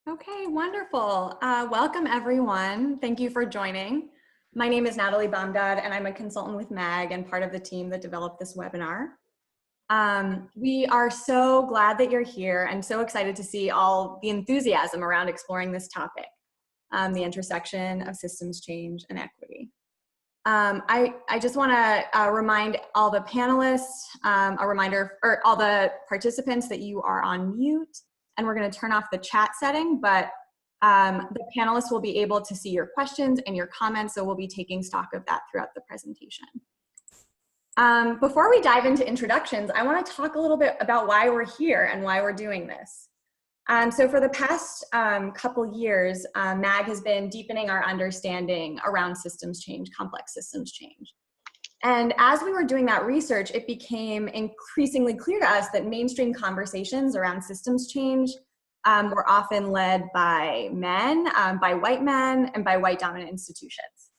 Okay, wonderful. Welcome everyone. Thank you for joining. My name is Natalie Baumgad and I'm a consultant with MAG and part of the team that developed this webinar. We are so glad that you're here and so excited to see all the enthusiasm around exploring this topic, the intersection of systems change and equity. I just want to remind all the panelists, a reminder, or all the participants that you are on mute, and we're going to turn off the chat setting, but the panelists will be able to see your questions and your comments, so we'll be taking stock of that throughout the presentation. Before we dive into introductions, I want to talk a little bit about why we're here and why we're doing this. So for the past couple years, MAG has been deepening our understanding around systems change, complex systems change. And as we were doing that research, it became increasingly clear to us that mainstream conversations around systems change were often led by men, by white men, and by white dominant institutions.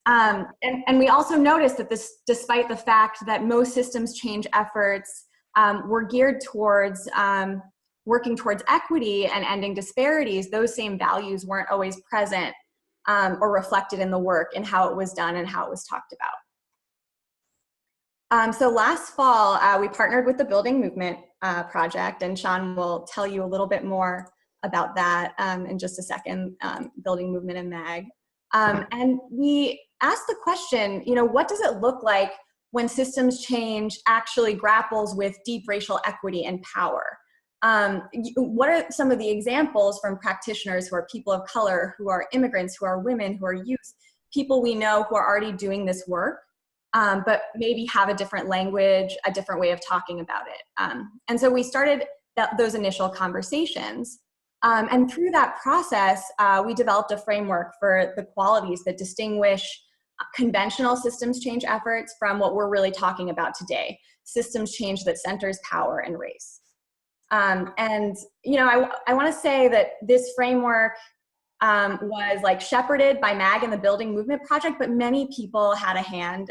And we also noticed that this, despite the fact that most systems change efforts were geared towards working towards equity and ending disparities, those same values weren't always present or reflected in the work and how it was done and how it was talked about. So last fall, we partnered with the Building Movement project, and Sean will tell you a little bit more about that in just a second, Building Movement and MAG. And we asked the question, what does it look like when systems change actually grapples with deep racial equity and power? What are some of the examples from practitioners who are people of color, who are immigrants, who are women, who are youth, people we know who are already doing this work, but maybe have a different language, a different way of talking about it. And so we started those initial conversations. And through that process, we developed a framework for the qualities that distinguish conventional systems change efforts from what we're really talking about today, systems change that centers power and race. I want to say that this framework was like shepherded by MAG and the Building Movement project, but many people had a hand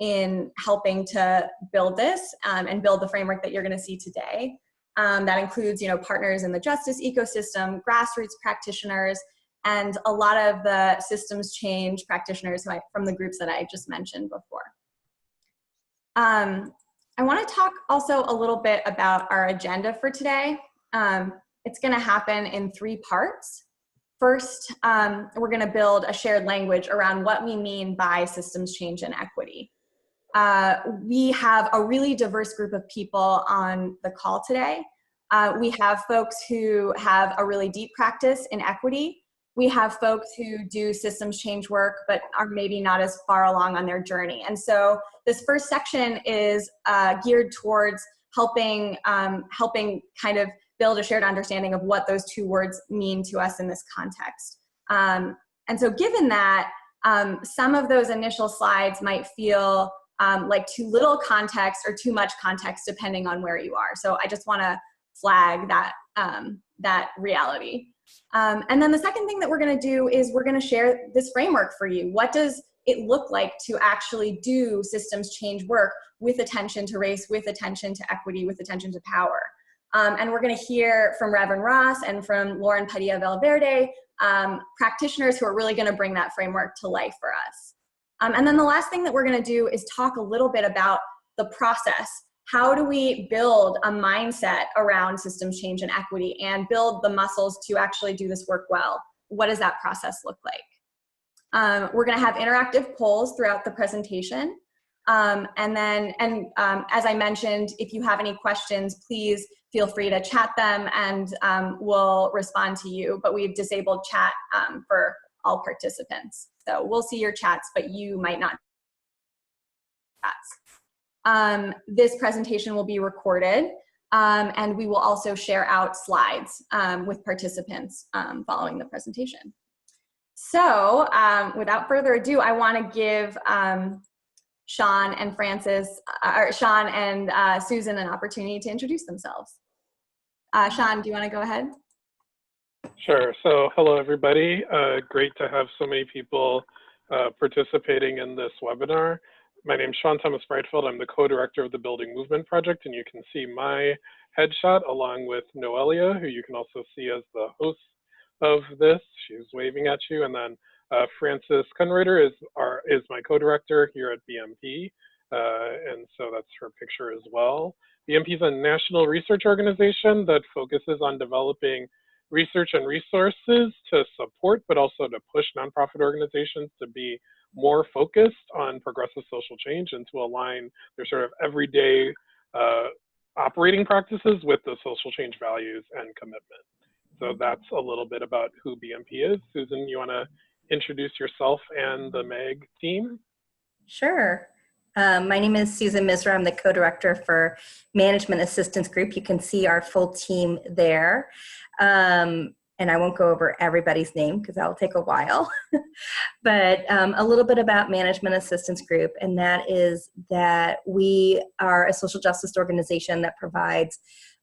in helping to build this and build the framework that you're going to see today. That includes, partners in the justice ecosystem, grassroots practitioners, and a lot of the systems change practitioners from the groups that I just mentioned before. I want to talk also a little bit about our agenda for today. It's going to happen in 3 parts. First, we're going to build a shared language around what we mean by systems change and equity. We have a really diverse group of people on the call today. We have folks who have a really deep practice in equity. We have folks who do systems change work, but are maybe not as far along on their journey. And so this first section is geared towards helping kind of build a shared understanding of what those 2 words mean to us in this context. And so given that, some of those initial slides might feel like too little context or too much context depending on where you are. So I just want to flag that, that reality. And then the second thing that we're going to do is we're going to share this framework for you. What does it look like to actually do systems change work with attention to race, with attention to equity, with attention to power? And we're going to hear from Reverend Ross and from Lauren Padilla-Valverde, practitioners who are really going to bring that framework to life for us. And then the last thing that we're going to do is talk a little bit about the process. How do we build a mindset around systems change and equity and build the muscles to actually do this work well? What does that process look like? We're going to have interactive polls throughout the presentation. As I mentioned, if you have any questions, please feel free to chat them and we'll respond to you. But we've disabled chat for all participants. So we'll see your chats, but you might not chats. This presentation will be recorded and we will also share out slides with participants following the presentation. So without further ado, I want to give Sean and Sean and Susan an opportunity to introduce themselves. Sean, do you want to go ahead? Sure. So hello, everybody. Great to have so many people participating in this webinar. My name's Sean Thomas Breitfeld. I'm the co-director of the Building Movement Project, and you can see my headshot along with Noelia, who you can also see as the host of this. She's waving at you. And then Frances Kunreiter is my co-director here at BMP, and so that's her picture as well. BMP is a national research organization that focuses on developing research and resources to support, but also to push nonprofit organizations to be more focused on progressive social change and to align their sort of everyday operating practices with the social change values and commitment. So that's a little bit about who BMP is. Susan, you want to introduce yourself and the MAG team? Sure. My name is Susan Misra. I'm the co-director for Management Assistance Group. You can see our full team there. And I won't go over everybody's name because that will take a while. But a little bit about Management Assistance Group, and that is that we are a social justice organization that provides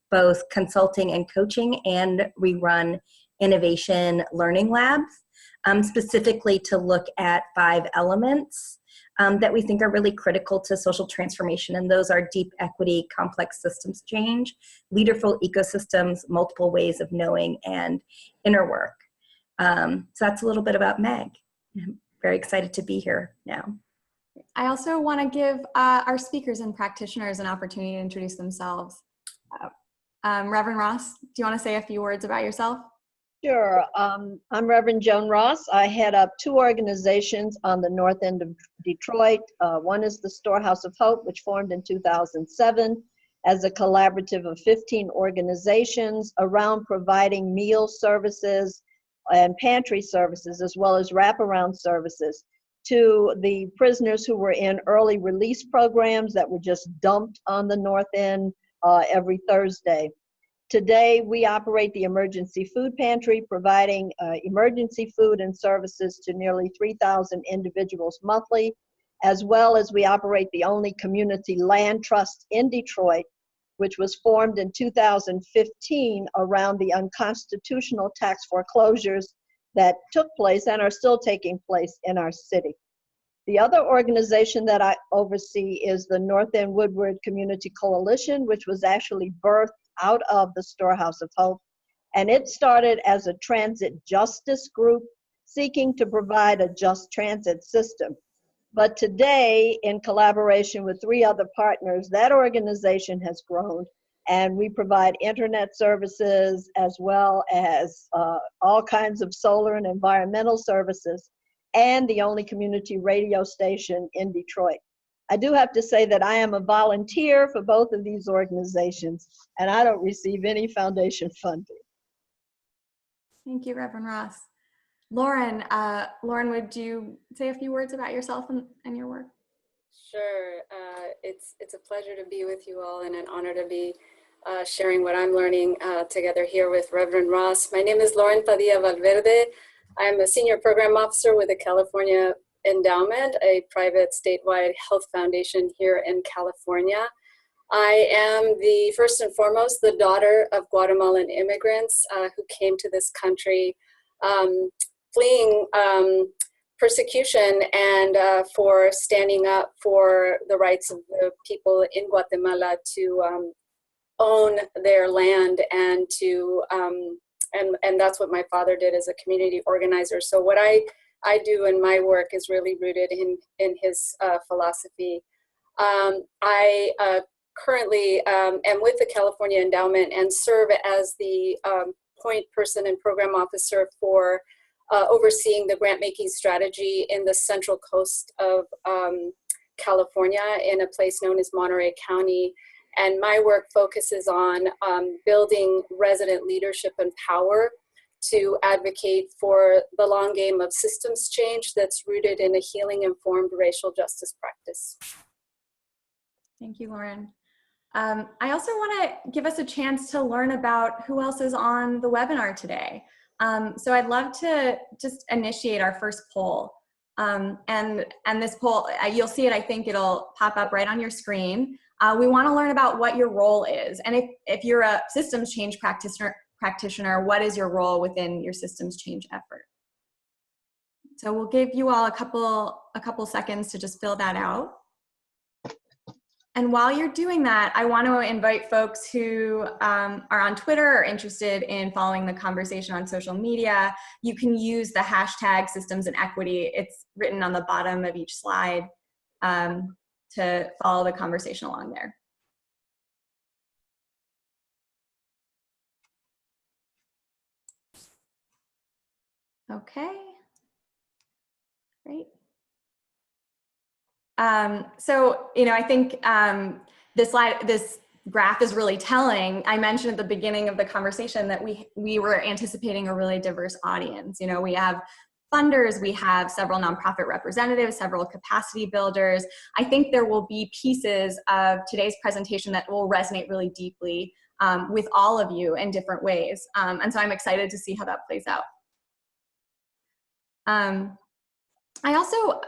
both consulting and coaching, and we run innovation learning labs, specifically to look at 5 elements that we think are really critical to social transformation. And those are deep equity, complex systems change, leaderful ecosystems, multiple ways of knowing, and inner work. So that's a little bit about MAG. I'm very excited to be here now. I also want to give our speakers and practitioners an opportunity to introduce themselves. Reverend Ross, do you want to say a few words about yourself? Sure. I'm Reverend Joan Ross. I head up 2 organizations on the north end of Detroit. One is the Storehouse of Hope, which formed in 2007 as a collaborative of 15 organizations around providing meal services and pantry services, as well as wraparound services to the prisoners who were in early release programs that were just dumped on the north end every Thursday. Today, we operate the emergency food pantry, providing emergency food and services to nearly 3,000 individuals monthly, as well as we operate the only community land trust in Detroit, which was formed in 2015 around the unconstitutional tax foreclosures that took place and are still taking place in our city. The other organization that I oversee is the North End Woodward Community Coalition, which was actually birthed out of the Storehouse of Hope. And it started as a transit justice group seeking to provide a just transit system. But today, in collaboration with 3 other partners, that organization has grown, and we provide internet services as well as all kinds of solar and environmental services, and the only community radio station in Detroit. I do have to say that I am a volunteer for both of these organizations, and I don't receive any foundation funding. Thank you, Reverend Ross. Lauren, would you say a few words about yourself and your work? Sure. It's a pleasure to be with you all, and an honor to be sharing what I'm learning together here with Reverend Ross. My name is Lauren Padilla-Valverde. I'm a senior program officer with the California Endowment, a private statewide health foundation here in California. I am first and foremost the daughter of Guatemalan immigrants who came to this country fleeing persecution and for standing up for the rights of the people in Guatemala to own their land and to and that's what my father did as a community organizer. So what I do in my work is really rooted in his philosophy. I currently am with the California Endowment and serve as the point person and program officer for overseeing the grant-making strategy in the central coast of California in a place known as Monterey County. And my work focuses on building resident leadership and power to advocate for the long game of systems change that's rooted in a healing-informed racial justice practice. Thank you, Lauren. I also want to give us a chance to learn about who else is on the webinar today. So I'd love to just initiate our first poll. And this poll, you'll see it, I think it'll pop up right on your screen. We want to learn about what your role is. And if you're a systems change practitioner, what is your role within your systems change effort? So we'll give you all a couple seconds to just fill that out. And while you're doing that, I want to invite folks who are on Twitter or interested in following the conversation on social media. You can use the hashtag systems and equity. It's written on the bottom of each slide to follow the conversation along there. Okay, great. So, I think this graph is really telling. I mentioned at the beginning of the conversation that we were anticipating a really diverse audience. We have funders, we have several nonprofit representatives, several capacity builders. I think there will be pieces of today's presentation that will resonate really deeply with all of you in different ways. And so I'm excited to see how that plays out. I also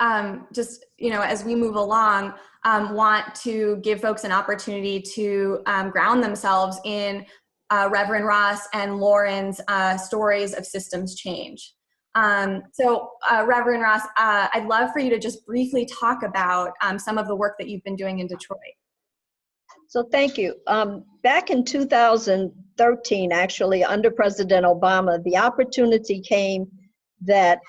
just, as we move along, want to give folks an opportunity to ground themselves in Reverend Ross and Lauren's stories of systems change. So Reverend Ross, I'd love for you to just briefly talk about some of the work that you've been doing in Detroit. So thank you. Back in 2013, actually, under President Obama, the opportunity came that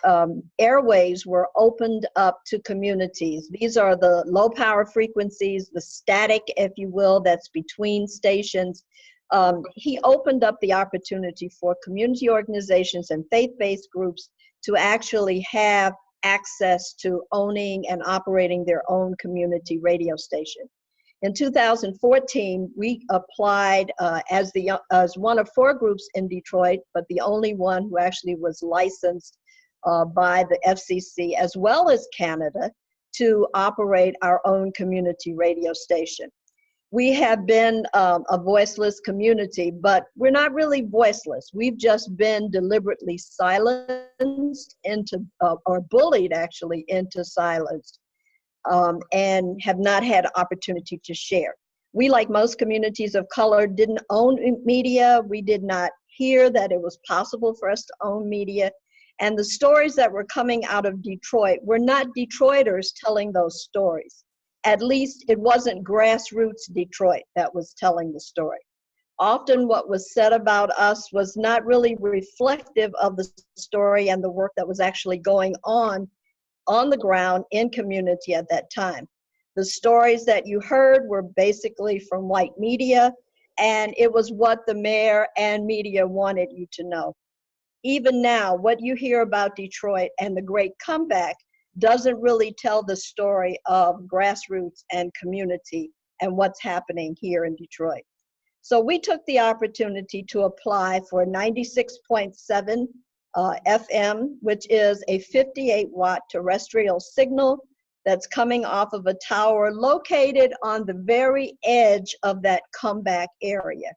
airways were opened up to communities. These are the low power frequencies, the static, if you will, that's between stations. He opened up the opportunity for community organizations and faith-based groups to actually have access to owning and operating their own community radio station. In 2014, we applied as one of 4 groups in Detroit, but the only one who actually was licensed by the FCC as well as Canada to operate our own community radio station. We have been a voiceless community, but we're not really voiceless. We've just been deliberately silenced into, or bullied actually into silence. And have not had opportunity to share. We, like most communities of color, didn't own media. We did not hear that it was possible for us to own media. And the stories that were coming out of Detroit were not Detroiters telling those stories. At least it wasn't grassroots Detroit that was telling the story. Often what was said about us was not really reflective of the story and the work that was actually going on the ground in community at that time. The stories that you heard were basically from white media, and it was what the mayor and media wanted you to know. Even now, what you hear about Detroit and the great comeback doesn't really tell the story of grassroots and community and what's happening here in Detroit. So we took the opportunity to apply for 96.7 FM, which is a 58-watt terrestrial signal that's coming off of a tower located on the very edge of that comeback area.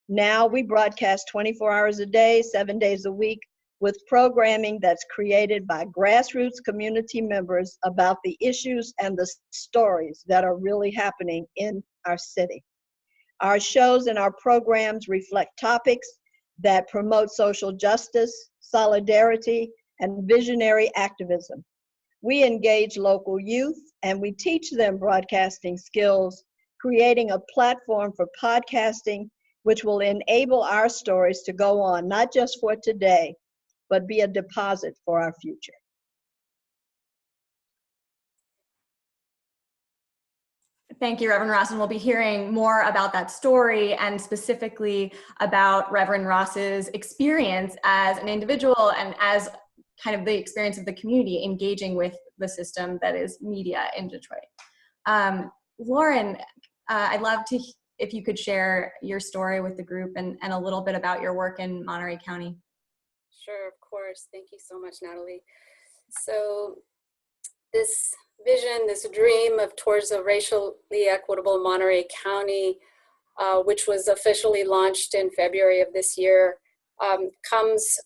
Now we broadcast 24 hours a day, 7 days a week, with programming that's created by grassroots community members about the issues and the stories that are really happening in our city. Our shows and our programs reflect topics that promote social justice, solidarity, and visionary activism. We engage local youth and we teach them broadcasting skills, creating a platform for podcasting, which will enable our stories to go on, not just for today, but be a deposit for our future. Thank you, Reverend Ross, and we'll be hearing more about that story and specifically about Reverend Ross's experience as an individual and as kind of the experience of the community engaging with the system that is media in Detroit. Lauren, I'd love to, if you could share your story with the group and a little bit about your work in Monterey County. Sure, of course. Thank you so much, Natalie. So this vision, this dream of towards a racially equitable Monterey County, which was officially launched in February of this year, comes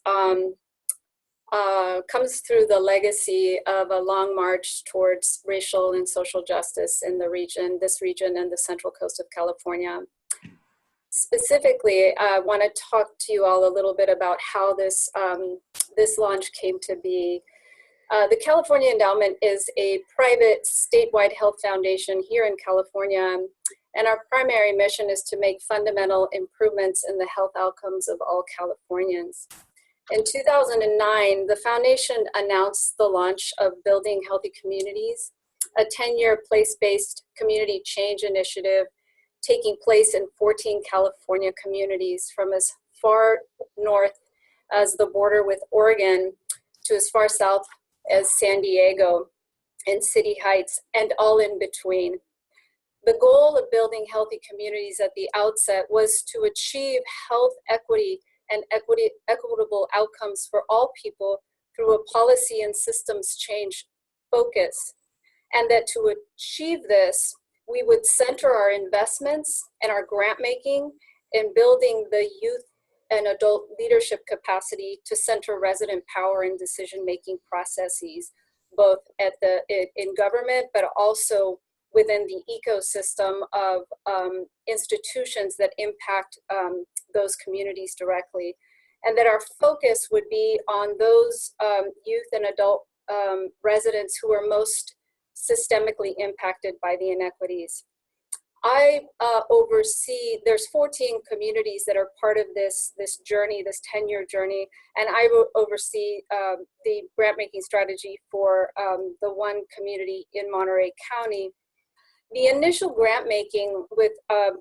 through the legacy of a long march towards racial and social justice in the region, this region and the Central Coast of California. Specifically, I want to talk to you all a little bit about how this, this launch came to be. The California Endowment is a private statewide health foundation here in California, and our primary mission is to make fundamental improvements in the health outcomes of all Californians. In 2009, the foundation announced the launch of Building Healthy Communities, a 10-year place-based community change initiative taking place in 14 California communities, from as far north as the border with Oregon to as far south as San Diego and City Heights, and all in between. The goal of Building Healthy Communities at the outset was to achieve health equity and equitable outcomes for all people through a policy and systems change focus. And that to achieve this, we would center our investments and our grant making in building the youth and adult leadership capacity to center resident power and decision-making processes, both at in government, but also within the ecosystem of institutions that impact those communities directly. And that our focus would be on those youth and adult residents who are most systemically impacted by the inequities. I oversee, there's 14 communities that are part of this journey, this 10-year journey, and I oversee the grant-making strategy for the one community in Monterey County. The initial grant making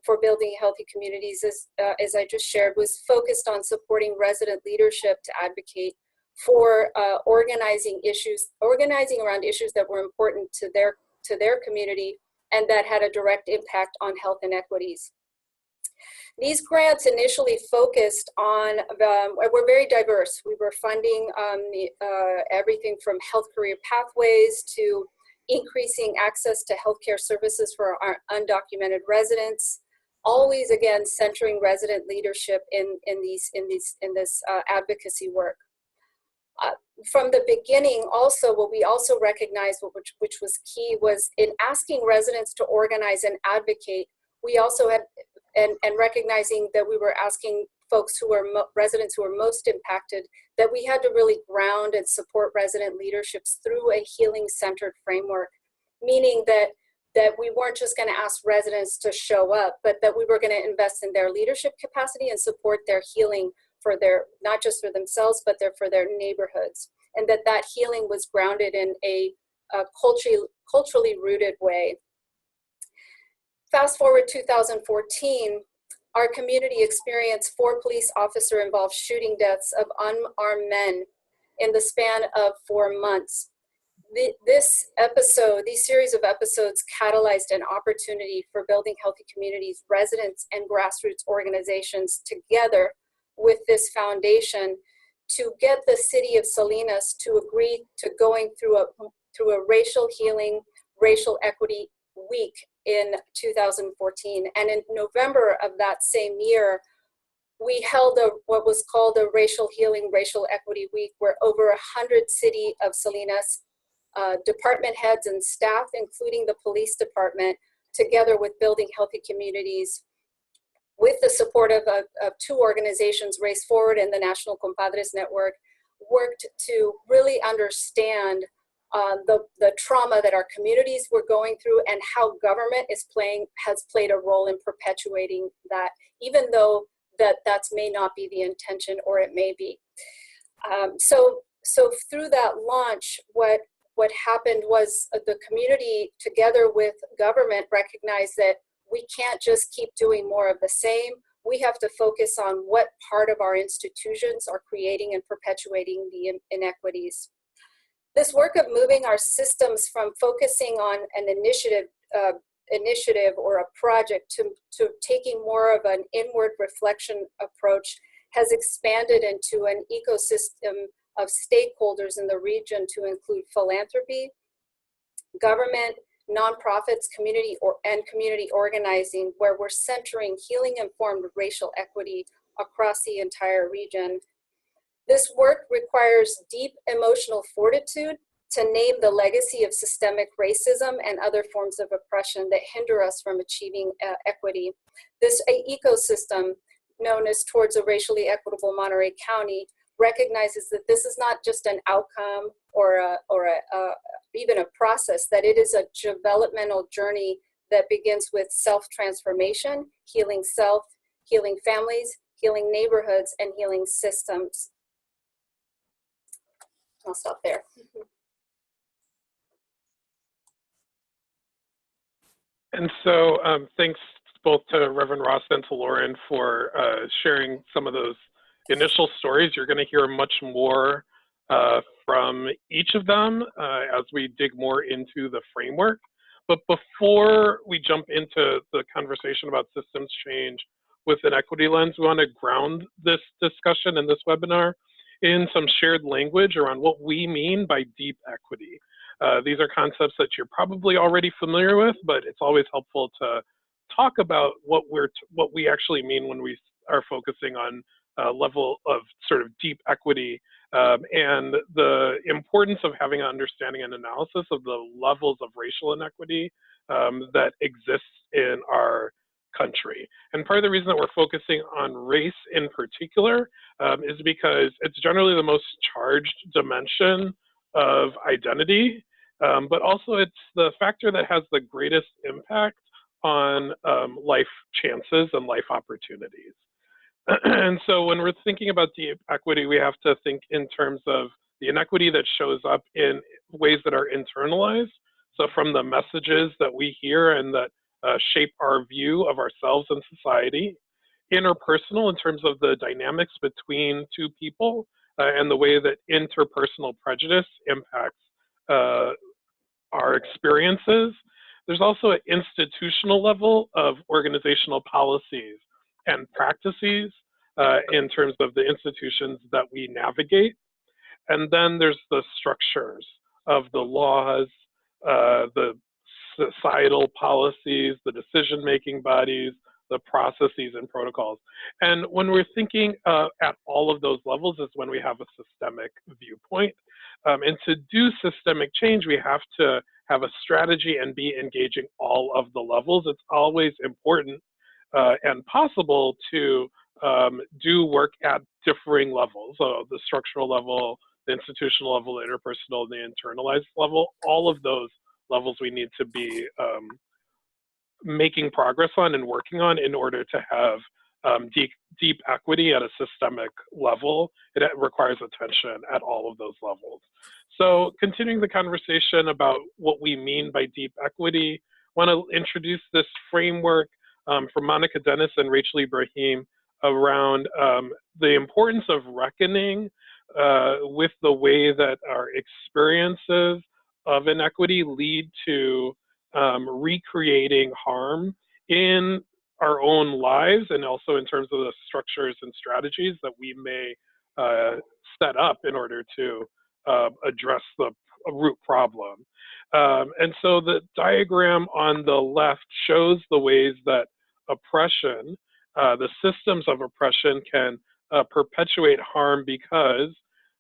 for Building Healthy Communities, as I just shared, was focused on supporting resident leadership to advocate for organizing around issues that were important to their community and that had a direct impact on health inequities. These grants initially focused on, were very diverse. We were funding everything from health career pathways to increasing access to healthcare services for our undocumented residents, always again centering resident leadership in this advocacy work. From the beginning, also, what we also recognized, which was key, was in asking residents to organize and advocate, we also had, and recognizing that we were asking folks who are residents who are most impacted, that we had to really ground and support resident leaderships through a healing-centered framework, meaning that we weren't just going to ask residents to show up, but that we were going to invest in their leadership capacity and support their healing for their, not just for themselves, but for their neighborhoods. And that healing was grounded in a culturally rooted way. Fast forward 2014, our community experienced 4 police officer involved shooting deaths of unarmed men in the span of 4 months. This series of episodes catalyzed an opportunity for Building Healthy Communities residents and grassroots organizations together with this foundation to get the city of Salinas to agree to going through a racial healing, racial equity week in 2014. And in November of that same year, we held what was called a Racial Healing, Racial Equity Week, where over 100 city of Salinas department heads and staff, including the police department, together with Building Healthy Communities, with the support of 2 organizations, Race Forward and the National Compadres Network, worked to really understand the trauma that our communities were going through and how government has played a role in perpetuating that, even though that may not be the intention, or it may be. So through that launch, what happened was the community, together with government, recognized that we can't just keep doing more of the same. We have to focus on what part of our institutions are creating and perpetuating the inequities. This work of moving our systems from focusing on an initiative or a project to taking more of an inward reflection approach has expanded into an ecosystem of stakeholders in the region to include philanthropy, government, nonprofits, community organizing, where we're centering healing-informed racial equity across the entire region. This work requires deep emotional fortitude to name the legacy of systemic racism and other forms of oppression that hinder us from achieving equity. This ecosystem, known as Towards a Racially Equitable Monterey County, recognizes that this is not just an outcome or even a process, that it is a developmental journey that begins with self-transformation, healing self, healing families, healing neighborhoods, and healing systems. I'll stop there. And so thanks both to Reverend Ross and to Lauren for sharing some of those initial stories. You're going to hear much more from each of them as we dig more into the framework. But before we jump into the conversation about systems change with an equity lens, we want to ground this discussion in this webinar in some shared language around what we mean by deep equity. These are concepts that you're probably already familiar with, but it's always helpful to talk about what we actually mean when we are focusing on a level of sort of deep equity, and the importance of having an understanding and analysis of the levels of racial inequity that exists in our country. And part of the reason that we're focusing on race in particular is because it's generally the most charged dimension of identity, but also it's the factor that has the greatest impact on life chances and life opportunities. And so when we're thinking about deep equity, we have to think in terms of the inequity that shows up in ways that are internalized. So from the messages that we hear and that shape our view of ourselves and society, interpersonal in terms of the dynamics between two people and the way that interpersonal prejudice impacts our experiences. There's also an institutional level of organizational policies and practices in terms of the institutions that we navigate. And then there's the structures of the laws, the societal policies, the decision-making bodies, the processes and protocols. And when we're thinking at all of those levels is when we have a systemic viewpoint. And to do systemic change, we have to have a strategy and be engaging all of the levels. It's always important and possible to do work at differing levels, so the structural level, the institutional level, the interpersonal, and the internalized level. All of those levels we need to be making progress on and working on in order to have deep equity at a systemic level. It requires attention at all of those levels. So continuing the conversation about what we mean by deep equity, I want to introduce this framework from Monica Dennis and Rachel Ibrahim around the importance of reckoning with the way that our experiences of inequity lead to recreating harm in our own lives and also in terms of the structures and strategies that we may set up in order to address the root problem. And so the diagram on the left shows the ways that oppression, the systems of oppression can perpetuate harm because,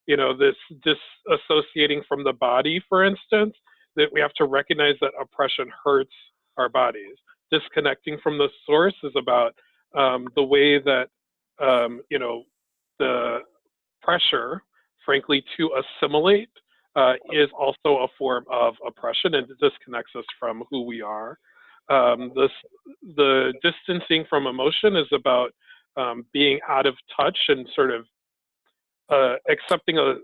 you know, this disassociating from the body, for instance, that we have to recognize that oppression hurts our bodies. Disconnecting from the source is about the way that, you know, the pressure, frankly, to assimilate is also a form of oppression, and it disconnects us from who we are. The distancing from emotion is about being out of touch and sort of accepting a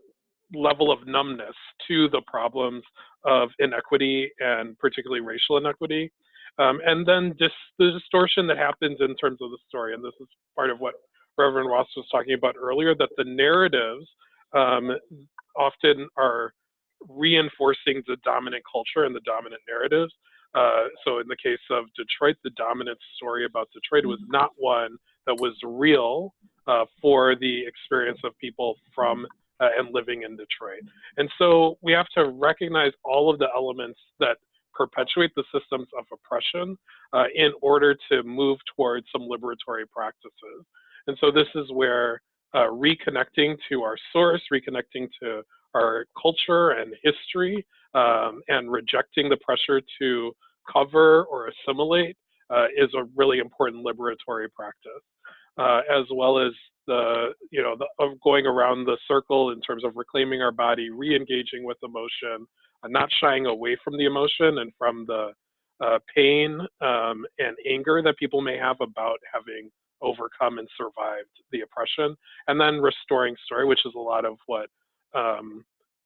level of numbness to the problems of inequity and particularly racial inequity. And then just the distortion that happens in terms of the story, and this is part of what Reverend Ross was talking about earlier, that the narratives often are reinforcing the dominant culture and the dominant narratives. So in the case of Detroit, the dominant story about Detroit was not one that was real for the experience of people from and living in Detroit. And so we have to recognize all of the elements that perpetuate the systems of oppression in order to move towards some liberatory practices. And so this is where reconnecting to our source, reconnecting to our culture and history, and rejecting the pressure to cover or assimilate is a really important liberatory practice, as well as of going around the circle in terms of reclaiming our body, re-engaging with emotion, not shying away from the emotion and from the pain and anger that people may have about having overcome and survived the oppression, and then restoring story, which is a lot of what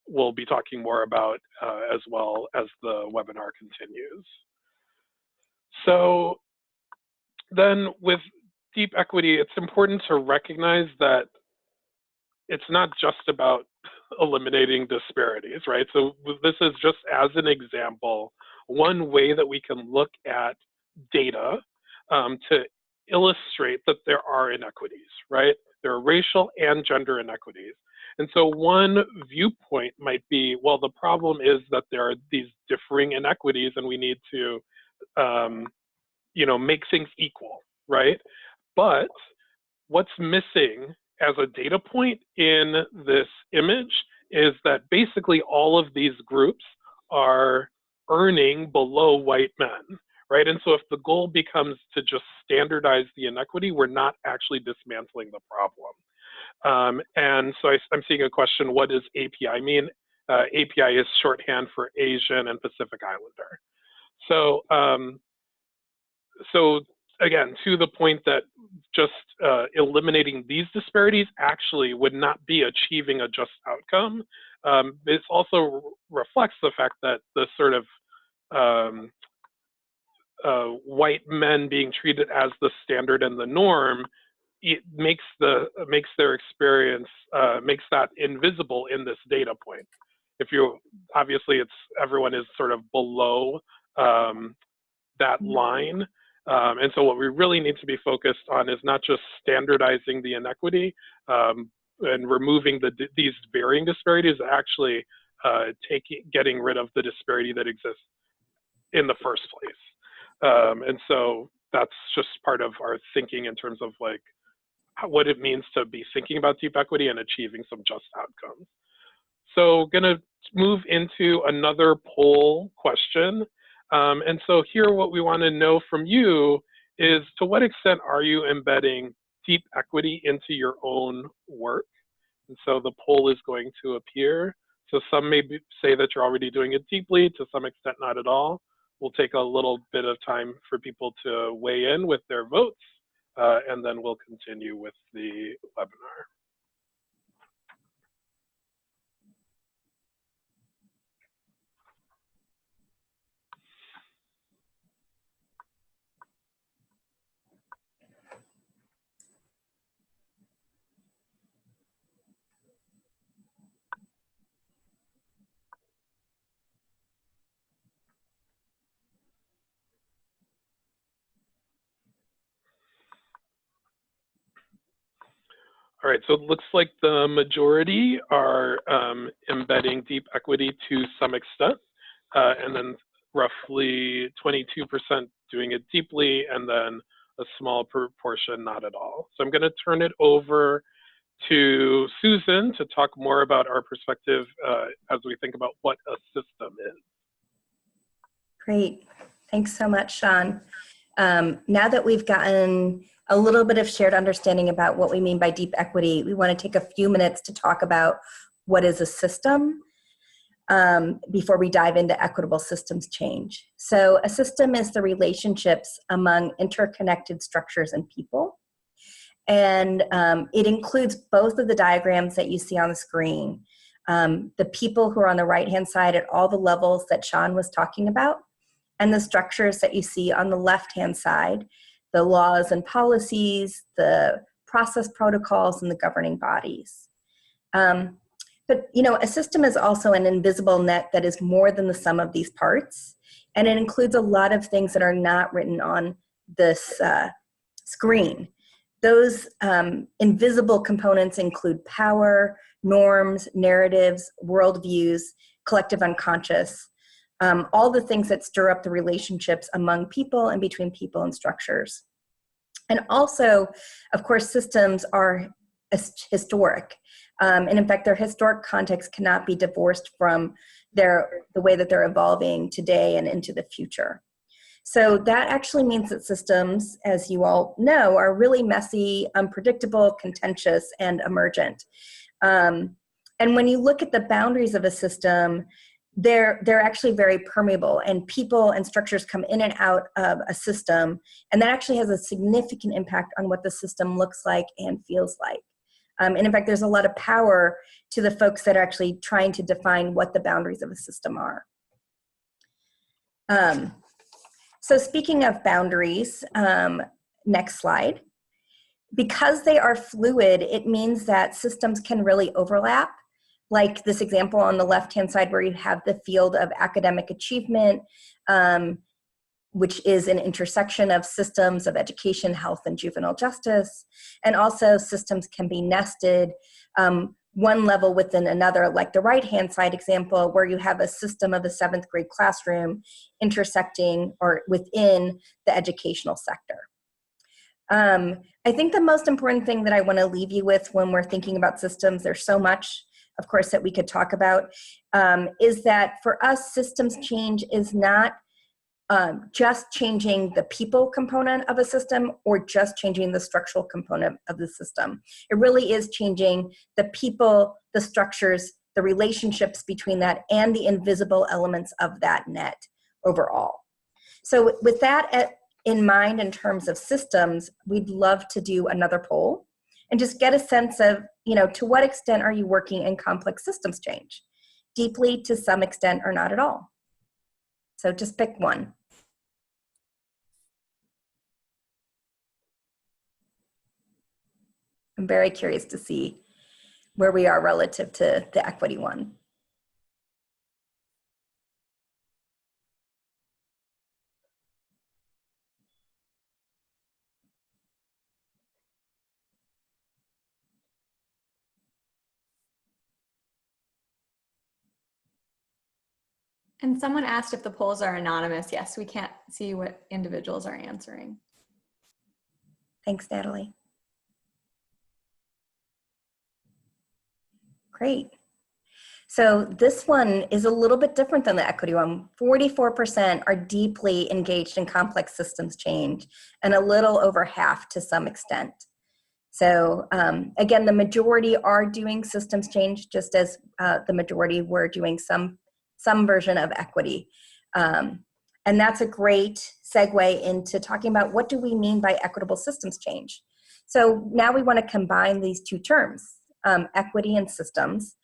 we'll be talking more about as well as the webinar continues. So then with deep equity, it's important to recognize that it's not just about eliminating disparities, right? So this is just as an example, one way that we can look at data to illustrate that there are inequities, right? There are racial and gender inequities. And so one viewpoint might be, well, the problem is that there are these differing inequities and we need to, make things equal, right? But what's missing as a data point in this image is that basically all of these groups are earning below white men, right? And so if the goal becomes to just standardize the inequity, we're not actually dismantling the problem. And so I'm seeing a question, what does API mean? API is shorthand for Asian and Pacific Islander. So again, to the point that just eliminating these disparities actually would not be achieving a just outcome. This also reflects the fact that the sort of white men being treated as the standard and the norm, it makes their experience, makes that invisible in this data point. If you, obviously everyone is sort of below that line. And so what we really need to be focused on is not just standardizing the inequity and removing these varying disparities, actually getting rid of the disparity that exists in the first place. And so that's just part of our thinking in terms of like what it means to be thinking about deep equity and achieving some just outcomes. So gonna move into another poll question. And so here what we want to know from you is, to what extent are you embedding deep equity into your own work? And so the poll is going to appear. So some may say that you're already doing it deeply, to some extent not at all. We'll take a little bit of time for people to weigh in with their votes, and then we'll continue with the webinar. All right, so it looks like the majority are embedding deep equity to some extent, and then roughly 22% doing it deeply, and then a small proportion not at all. So I'm going to turn it over to Susan to talk more about our perspective as we think about what a system is. Great. Thanks so much, Sean. Now that we've gotten a little bit of shared understanding about what we mean by deep equity, we want to take a few minutes to talk about what is a system before we dive into equitable systems change. So a system is the relationships among interconnected structures and people. And it includes both of the diagrams that you see on the screen. The people who are on the right-hand side at all the levels that Sean was talking about, and the structures that you see on the left-hand side, the laws and policies, the process protocols, and the governing bodies. But a system is also an invisible net that is more than the sum of these parts, and it includes a lot of things that are not written on this screen. Those invisible components include power, norms, narratives, worldviews, collective unconscious, all the things that stir up the relationships among people and between people and structures. And also, of course, systems are historic. And in fact, their historic context cannot be divorced from the way that they're evolving today and into the future. So that actually means that systems, as you all know, are really messy, unpredictable, contentious, and emergent. And when you look at the boundaries of a system, they're actually very permeable, and people and structures come in and out of a system, and that actually has a significant impact on what the system looks like and feels like. And in fact, there's a lot of power to the folks that are actually trying to define what the boundaries of a system are. So speaking of boundaries, next slide. Because they are fluid, it means that systems can really overlap. Like this example on the left-hand side where you have the field of academic achievement, which is an intersection of systems of education, health, and juvenile justice. And also systems can be nested one level within another, like the right-hand side example where you have a system of a 7th grade classroom intersecting or within the educational sector. I think the most important thing that I want to leave you with when we're thinking about systems, there's so much, of course, that we could talk about, is that for us, systems change is not just changing the people component of a system or just changing the structural component of the system. It really is changing the people, the structures, the relationships between that, and the invisible elements of that net overall. So with that in mind, in terms of systems, we'd love to do another poll and just get a sense of, to what extent are you working in complex systems change? Deeply, to some extent, or not at all. So just pick one. I'm very curious to see where we are relative to the equity one. And someone asked if the polls are anonymous. Yes, we can't see what individuals are answering. Thanks, Natalie. Great. So this one is a little bit different than the equity one. 44% are deeply engaged in complex systems change, and a little over half to some extent. So again, the majority are doing systems change, just as the majority were doing some version of equity. And that's a great segue into talking about what do we mean by equitable systems change. So now we want to combine these two terms, equity and systems.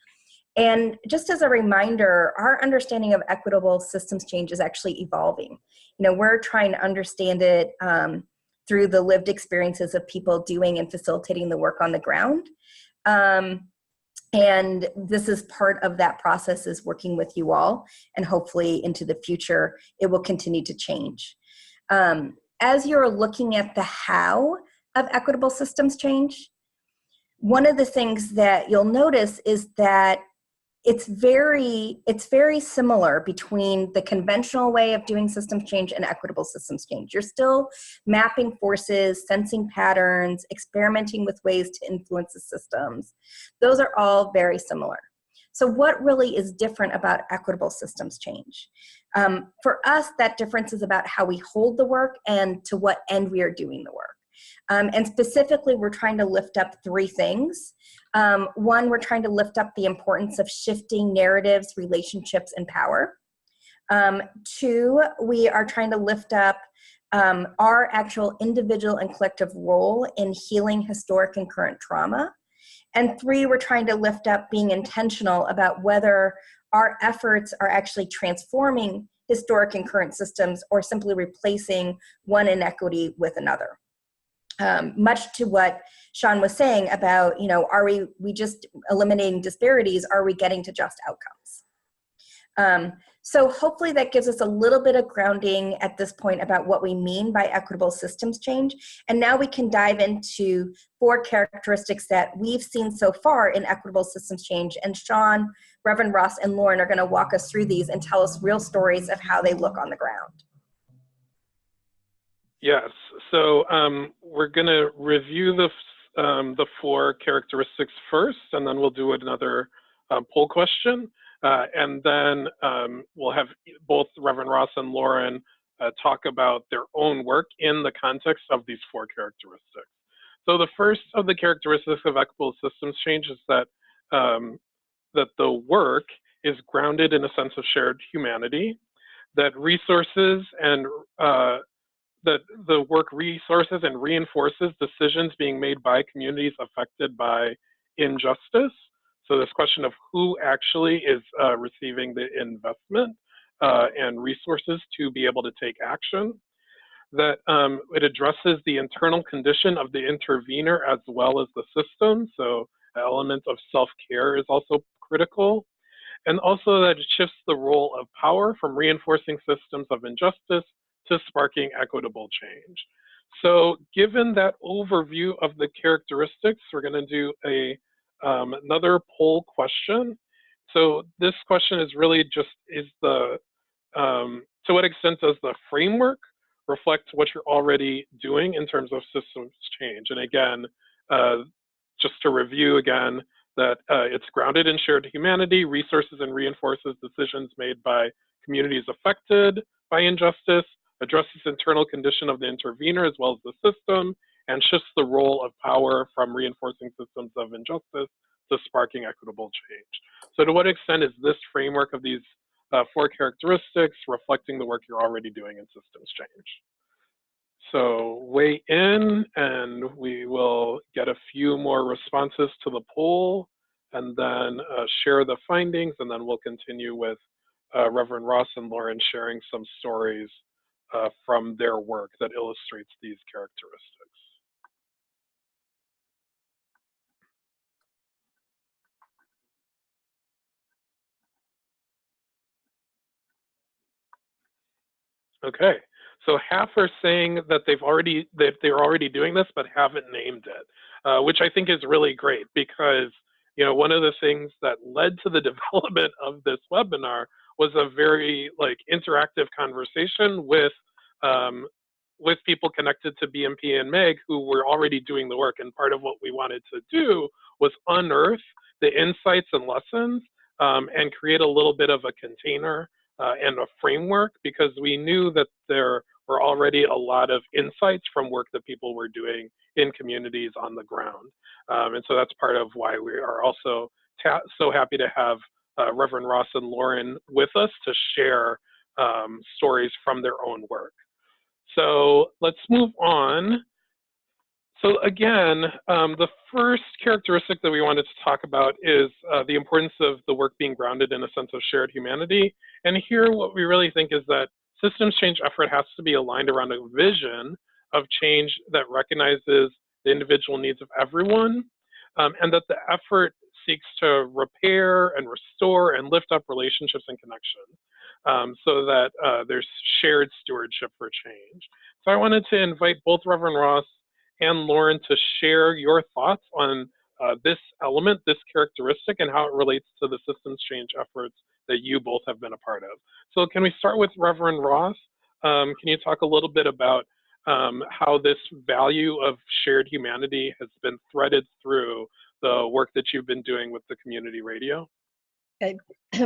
And just as a reminder, our understanding of equitable systems change is actually evolving. We're trying to understand it through the lived experiences of people doing and facilitating the work on the ground. And this is part of that process, is working with you all, and hopefully into the future, it will continue to change. As you're looking at the how of equitable systems change, one of the things that you'll notice is that it's very similar between the conventional way of doing systems change and equitable systems change. You're still mapping forces, sensing patterns, experimenting with ways to influence the systems. Those are all very similar. So what really is different about equitable systems change? For us, that difference is about how we hold the work and to what end we are doing the work. And specifically, we're trying to lift up three things. One, we're trying to lift up the importance of shifting narratives, relationships, and power. Two, we are trying to lift up our actual individual and collective role in healing historic and current trauma. And three, we're trying to lift up being intentional about whether our efforts are actually transforming historic and current systems or simply replacing one inequity with another. Much to what Sean was saying about, are we just eliminating disparities? Are we getting to just outcomes? So hopefully that gives us a little bit of grounding at this point about what we mean by equitable systems change. And now we can dive into 4 characteristics that we've seen so far in equitable systems change. And Sean, Reverend Ross, and Lauren are going to walk us through these and tell us real stories of how they look on the ground. Yes, so we're going to review the 4 characteristics first, and then we'll do another poll question. And then we'll have both Reverend Ross and Lauren talk about their own work in the context of these 4 characteristics. So the first of the characteristics of equitable systems change is that, that the work is grounded in a sense of shared humanity, that resources and that the work resources and reinforces decisions being made by communities affected by injustice. So this question of who actually is receiving the investment and resources to be able to take action. That it addresses the internal condition of the intervener as well as the system. So an element of self-care is also critical. And also that it shifts the role of power from reinforcing systems of injustice to sparking equitable change. So given that overview of the characteristics, we're going to do another poll question. So this question is really just, to what extent does the framework reflect what you're already doing in terms of systems change? And again, just to review again, that it's grounded in shared humanity, resources and reinforces decisions made by communities affected by injustice, addresses internal condition of the intervener as well as the system, and shifts the role of power from reinforcing systems of injustice to sparking equitable change. So to what extent is this framework of these 4 characteristics reflecting the work you're already doing in systems change? So weigh in, and we will get a few more responses to the poll, and then share the findings, and then we'll continue with Reverend Ross and Lauren sharing some stories from their work that illustrates these characteristics. Okay, so half are saying that they're already doing this but haven't named it, which I think is really great because one of the things that led to the development of this webinar was a very interactive conversation with people connected to BMP and MAG who were already doing the work. And part of what we wanted to do was unearth the insights and lessons and create a little bit of a container and a framework, because we knew that there were already a lot of insights from work that people were doing in communities on the ground. And so that's part of why we are also so happy to have Reverend Ross and Lauren with us to share stories from their own work. So let's move on. So again, the first characteristic that we wanted to talk about is the importance of the work being grounded in a sense of shared humanity. And here what we really think is that systems change effort has to be aligned around a vision of change that recognizes the individual needs of everyone, and that the effort seeks to repair and restore and lift up relationships and connections, so that there's shared stewardship for change. So I wanted to invite both Reverend Ross and Lauren to share your thoughts on this element, this characteristic, and how it relates to the systems change efforts that you both have been a part of. So can we start with Reverend Ross? Can you talk a little bit about how this value of shared humanity has been threaded through the work that you've been doing with the community radio? Okay.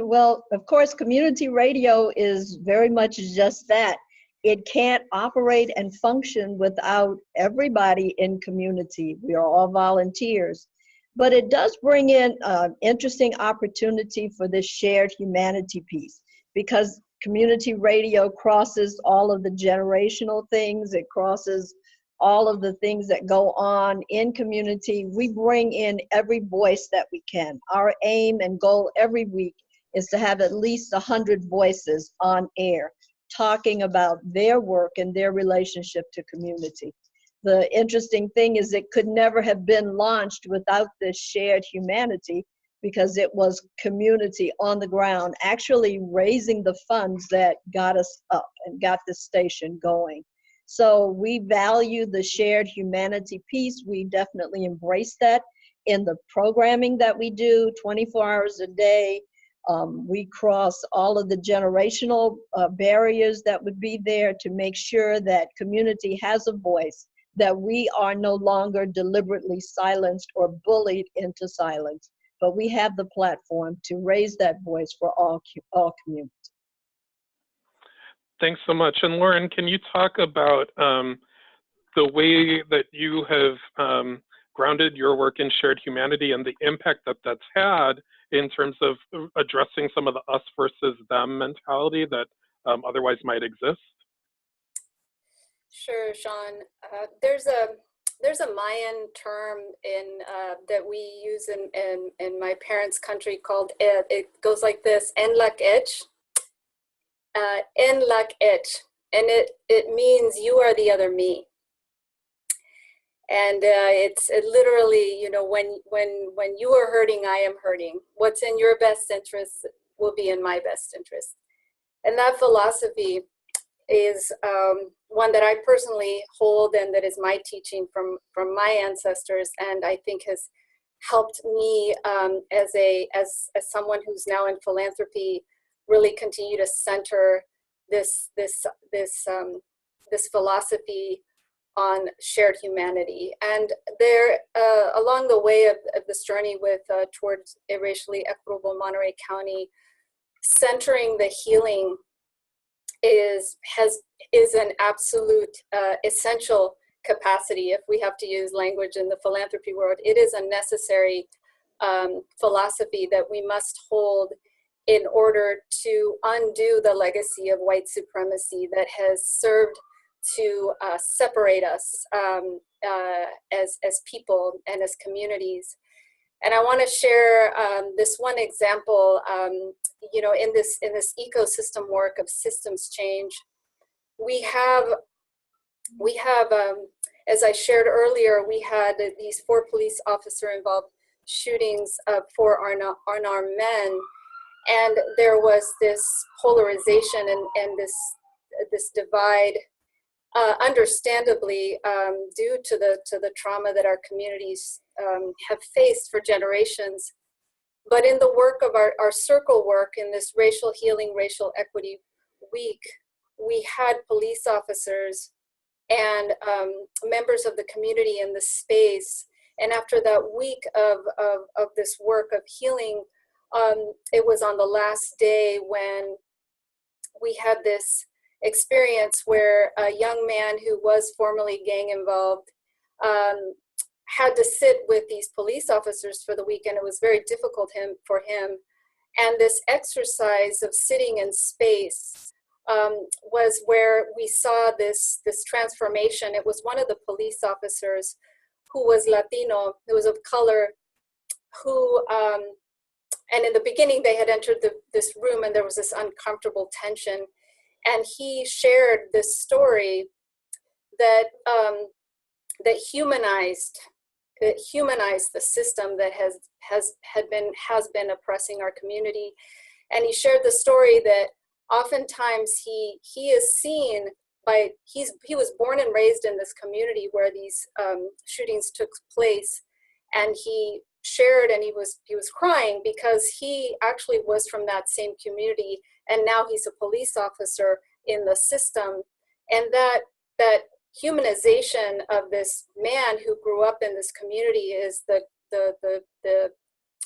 Well, of course, community radio is very much just that. It can't operate and function without everybody in community. We are all volunteers. But it does bring in an interesting opportunity for this shared humanity piece, because community radio crosses all of the generational things. It crosses all of the things that go on in community. We bring in every voice that we can. Our aim and goal every week is to have at least 100 voices on air talking about their work and their relationship to community. The interesting thing is it could never have been launched without this shared humanity, because it was community on the ground actually raising the funds that got us up and got the station going. So we value the shared humanity piece. We definitely embrace that in the programming that we do 24 hours a day. We cross all of the generational barriers that would be there to make sure that community has a voice, that we are no longer deliberately silenced or bullied into silence, but we have the platform to raise that voice for all communities. Thanks so much. And Lauren, can you talk about the way that you have grounded your work in shared humanity and the impact that that's had in terms of addressing some of the us versus them mentality that otherwise might exist? Sure, Sean. There's a Mayan term that we use in my parents' country called it goes like this: "En lak ech," "En lak ech," and it means you are the other me. And it literally, you know, when you are hurting, I am hurting. What's in your best interest will be in my best interest. And that philosophy is one that I personally hold, and that is my teaching from my ancestors, and I think has helped me as someone who's now in philanthropy really continue to center this philosophy on shared humanity. And there, along the way of this journey towards a racially equitable Monterey County, centering the healing is an absolute essential capacity. If we have to use language in the philanthropy world, it is a necessary philosophy that we must hold in order to undo the legacy of white supremacy that has served to separate us as people and as communities. And I want to share this one example. You know, in this ecosystem work of systems change, we have, as I shared earlier, we had these 4 police officer involved shootings of 4 unarmed men, and there was this polarization and this divide. Understandably, due to the trauma that our communities have faced for generations. But in the work of our circle work in this racial healing, racial equity week, we had police officers and members of the community in the space. And after that week of this work of healing, it was on the last day when we had this experience where a young man who was formerly gang involved had to sit with these police officers for the weekend. It was very difficult for him. And this exercise of sitting in space was where we saw this transformation. It was one of the police officers who was Latino, who was of color, who, and in the beginning they had entered this room and there was this uncomfortable tension. And he shared this story that that humanized the system that has been oppressing our community. And he shared the story that oftentimes he is seen by, he was born and raised in this community where these shootings took place, and he shared, and he was crying because he actually was from that same community, and now he's a police officer in the system. And that humanization of this man who grew up in this community is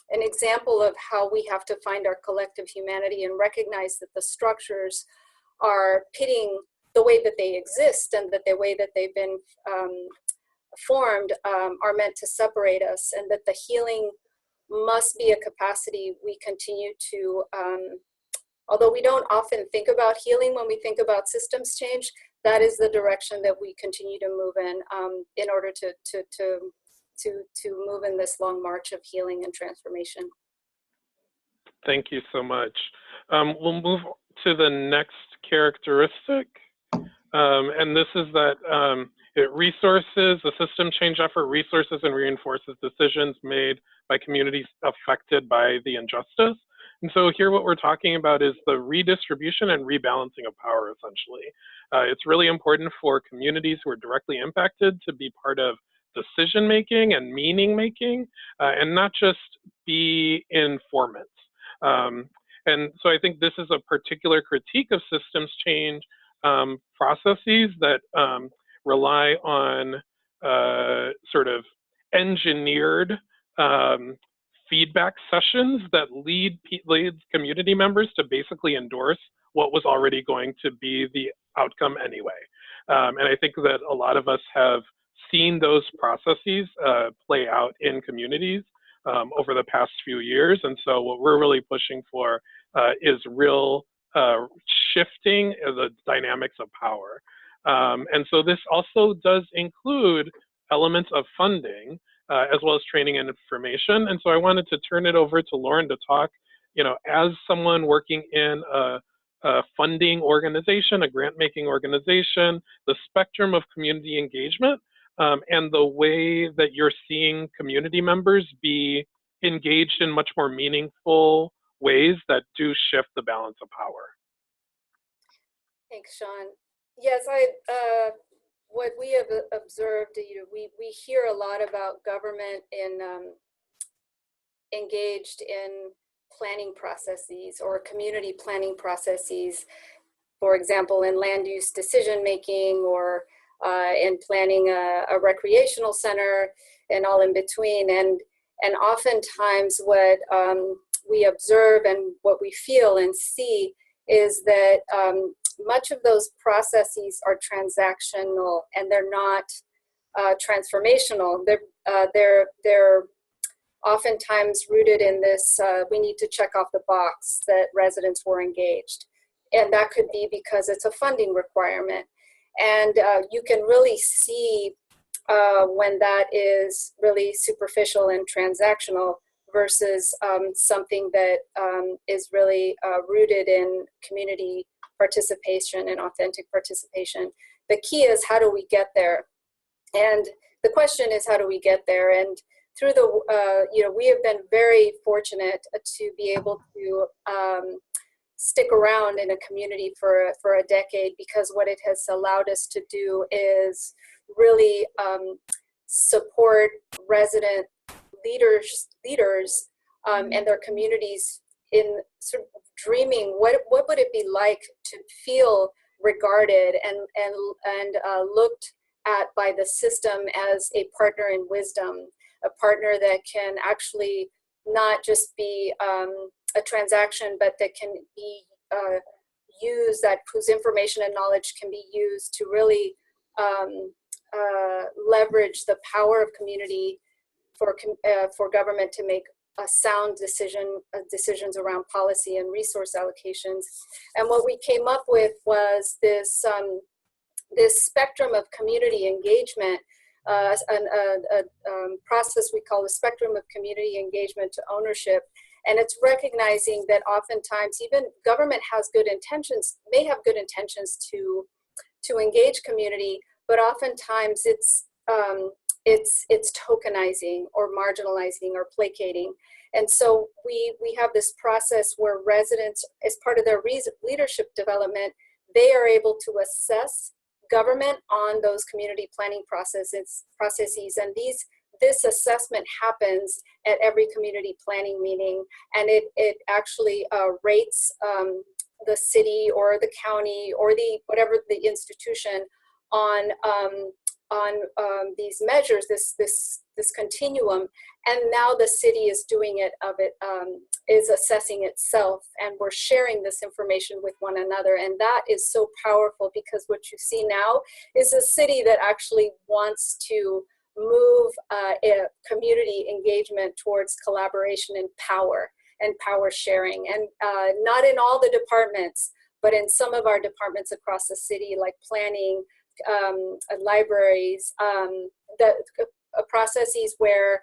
an example of how we have to find our collective humanity and recognize that the structures are pitting the way that they exist, and that the way that they've been formed are meant to separate us, and that the healing must be a capacity we continue to, although we don't often think about healing when we think about systems change, that is the direction that we continue to move in order to move in this long march of healing and transformation. Thank you so much. We'll move to the next characteristic, and this is that the system change effort resources and reinforces decisions made by communities affected by the injustice. And so here what we're talking about is the redistribution and rebalancing of power, essentially. It's really important for communities who are directly impacted to be part of decision-making and meaning-making, and not just be informants. And so I think this is a particular critique of systems change processes that rely on sort of engineered feedback sessions that lead community members to basically endorse what was already going to be the outcome anyway. And I think that a lot of us have seen those processes play out in communities over the past few years. And so what we're really pushing for is real shifting the dynamics of power. And so this also does include elements of funding as well as training and information. And so I wanted to turn it over to Lauren to talk, as someone working in a funding organization, a grant-making organization, the spectrum of community engagement, and the way that you're seeing community members be engaged in much more meaningful ways that do shift the balance of power. Thanks, Sean. Yes, what we have observed, we hear a lot about government engaged in planning processes or community planning processes, for example, in land use decision making or in planning a recreational center and all in between. And oftentimes what we observe and what we feel and see is that much of those processes are transactional and they're not transformational. They're oftentimes rooted in this, we need to check off the box that residents were engaged. And that could be because it's a funding requirement. And you can really see when that is really superficial and transactional versus something that is really rooted in community participation and authentic participation. The key is, how do we get there? And the question is, how do we get there? And through the, we have been very fortunate to be able to stick around in a community for a decade, because what it has allowed us to do is really support resident leaders and their communities in sort of dreaming what would it be like to feel regarded and looked at by the system as a partner in wisdom, a partner that can actually not just be a transaction, but that can be used, whose information and knowledge can be used to really leverage the power of community for government to make a sound decisions around policy and resource allocations. And what we came up with was this this spectrum of community engagement, a process we call the spectrum of community engagement to ownership. And it's recognizing that oftentimes even government has good intentions, may have good intentions to engage community, but oftentimes it's tokenizing or marginalizing or placating. And so we have this process where residents, as part of their leadership development, they are able to assess government on those community planning processes. And this assessment happens at every community planning meeting, and it actually rates the city or the county or whatever the institution on these measures, this continuum. And now the city is doing is assessing itself, and we're sharing this information with one another. And that is so powerful, because what you see now is a city that actually wants to move community engagement towards collaboration and power sharing. And not in all the departments, but in some of our departments across the city, like planning, libraries, processes where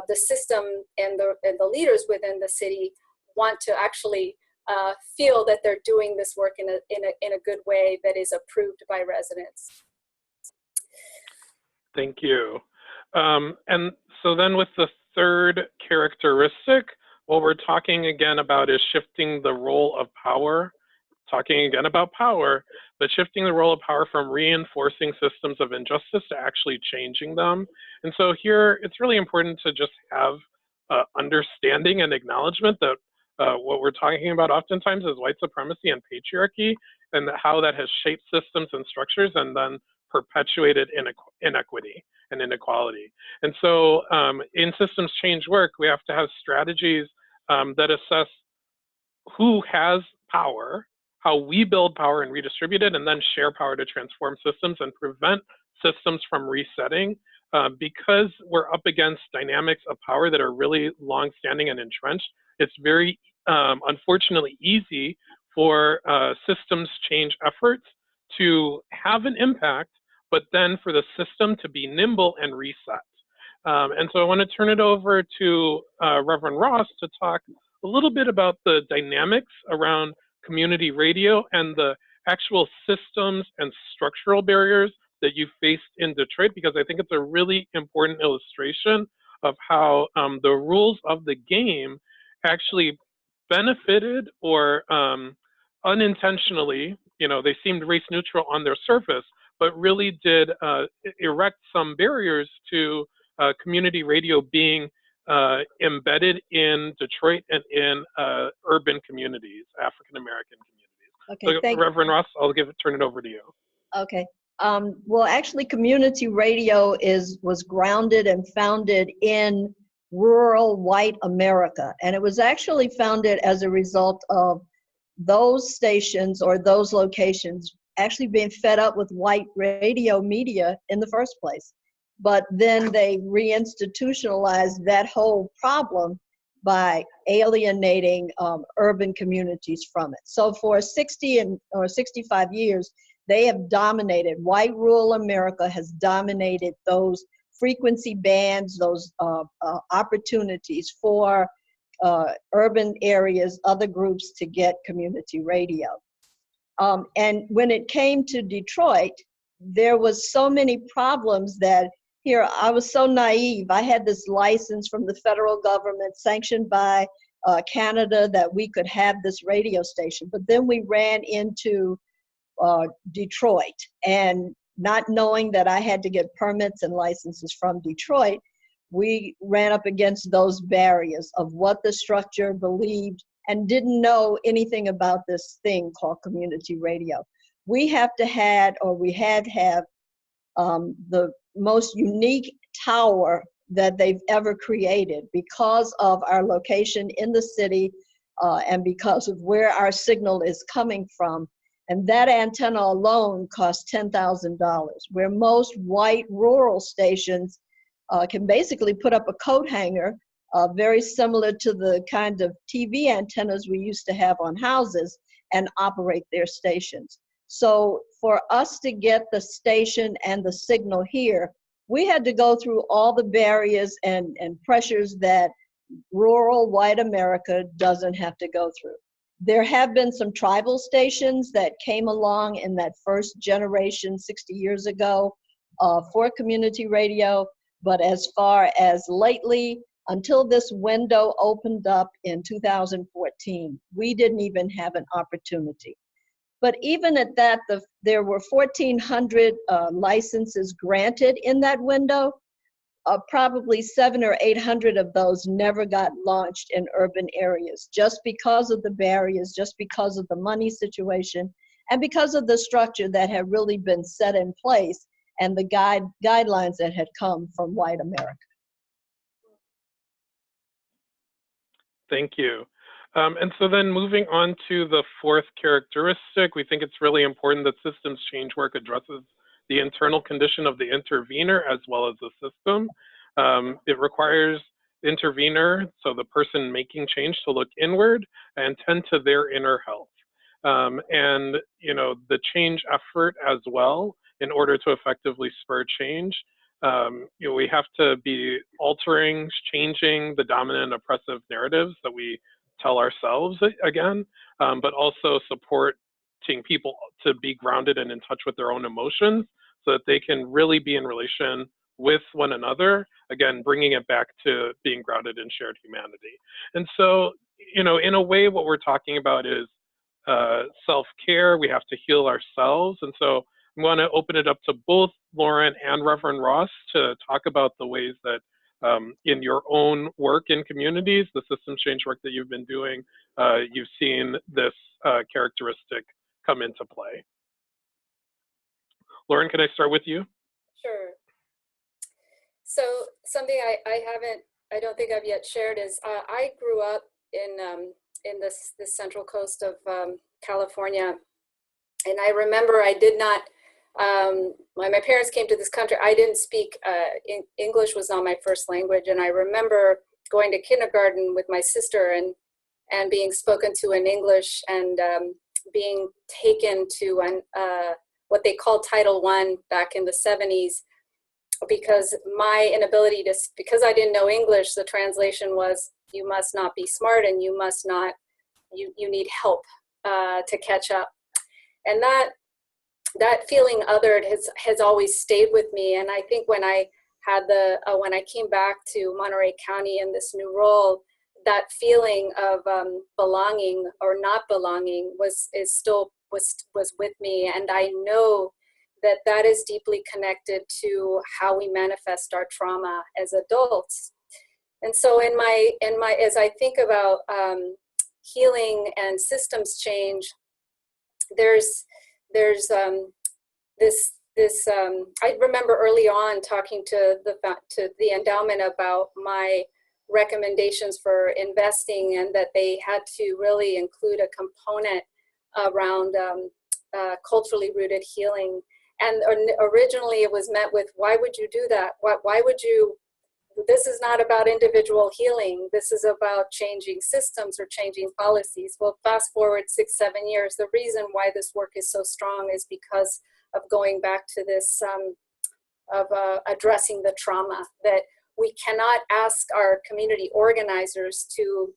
the system and the leaders within the city want to actually feel that they're doing this work in a good way that is approved by residents. Thank you. And so then with the third characteristic, what we're talking again about is shifting the role of power, talking again about power, but shifting the role of power from reinforcing systems of injustice to actually changing them. And so here, it's really important to just have understanding and acknowledgement that what we're talking about oftentimes is white supremacy and patriarchy, and how that has shaped systems and structures and then perpetuated inequity and inequality. And so in systems change work, we have to have strategies that assess who has power how we build power and redistribute it, and then share power to transform systems and prevent systems from resetting. Because we're up against dynamics of power that are really long-standing and entrenched, it's very, unfortunately, easy for systems change efforts to have an impact, but then for the system to be nimble and reset. And so I want to turn it over to Reverend Ross to talk a little bit about the dynamics around community radio and the actual systems and structural barriers that you faced in Detroit, because I think it's a really important illustration of how the rules of the game actually benefited or unintentionally, they seemed race neutral on their surface, but really did erect some barriers to community radio being embedded in Detroit and in urban communities, African-American communities. Okay, So, Reverend Ross, I'll turn it over to you. Okay. Well, actually, community radio was grounded and founded in rural white America. And it was actually founded as a result of those stations or those locations actually being fed up with white radio media in the first place. But then they reinstitutionalized that whole problem by alienating urban communities from it. So for 60 or 65 years, they have dominated. White rural America has dominated those frequency bands, those opportunities for urban areas, other groups to get community radio. And when it came to Detroit, there was so many problems that here, I was so naive. I had this license from the federal government sanctioned by Canada that we could have this radio station. But then we ran into Detroit, and not knowing that I had to get permits and licenses from Detroit, we ran up against those barriers of what the structure believed and didn't know anything about this thing called community radio. We had to have the most unique tower that they've ever created because of our location in the city and because of where our signal is coming from. And that antenna alone costs $10,000, where most white rural stations can basically put up a coat hanger, very similar to the kind of TV antennas we used to have on houses, and operate their stations. So for us to get the station and the signal here, we had to go through all the barriers and pressures that rural white America doesn't have to go through. There have been some tribal stations that came along in that first generation 60 years ago for community radio, but as far as lately, until this window opened up in 2014, we didn't even have an opportunity. But even at that, there were 1,400 licenses granted in that window. Probably 700 or 800 of those never got launched in urban areas, just because of the barriers, just because of the money situation, and because of the structure that had really been set in place and the guidelines that had come from white America. Thank you. And so then moving on to the fourth characteristic, we think it's really important that systems change work addresses the internal condition of the intervener as well as the system. It requires intervener, so the person making change, to look inward and tend to their inner health. And the change effort as well, in order to effectively spur change, we have to be altering, changing the dominant oppressive narratives that we tell ourselves again, but also supporting people to be grounded and in touch with their own emotions so that they can really be in relation with one another, again, bringing it back to being grounded in shared humanity. And so, in a way, what we're talking about is self-care. We have to heal ourselves. And so I want to open it up to both Lauren and Reverend Ross to talk about the ways that in your own work in communities, the system change work that you've been doing, you've seen this characteristic come into play. Lauren, can I start with you? Sure. So something I don't think I've yet shared is I grew up in this central coast of California. And I remember I did not, when my parents came to this country, I didn't speak, English was not my first language. And I remember going to kindergarten with my sister and being spoken to in English, and being taken to what they called Title I back in the 70s, because my inability to, because I didn't know English, the translation was, you must not be smart and you must not, you need help to catch up. And that feeling othered has always stayed with me. And I think when I had when I came back to Monterey County in this new role, that feeling of belonging or not belonging was with me. And I know that is deeply connected to how we manifest our trauma as adults. And so as I think about healing and systems change, there's this I remember early on talking to the endowment about my recommendations for investing, and that they had to really include a component around culturally rooted healing. And originally it was met with, why would you do that? Why would you? This is not about individual healing. This is about changing systems or changing policies. Well, fast forward 6-7 years, the reason why this work is so strong is because of going back to this, of addressing the trauma, that we cannot ask our community organizers to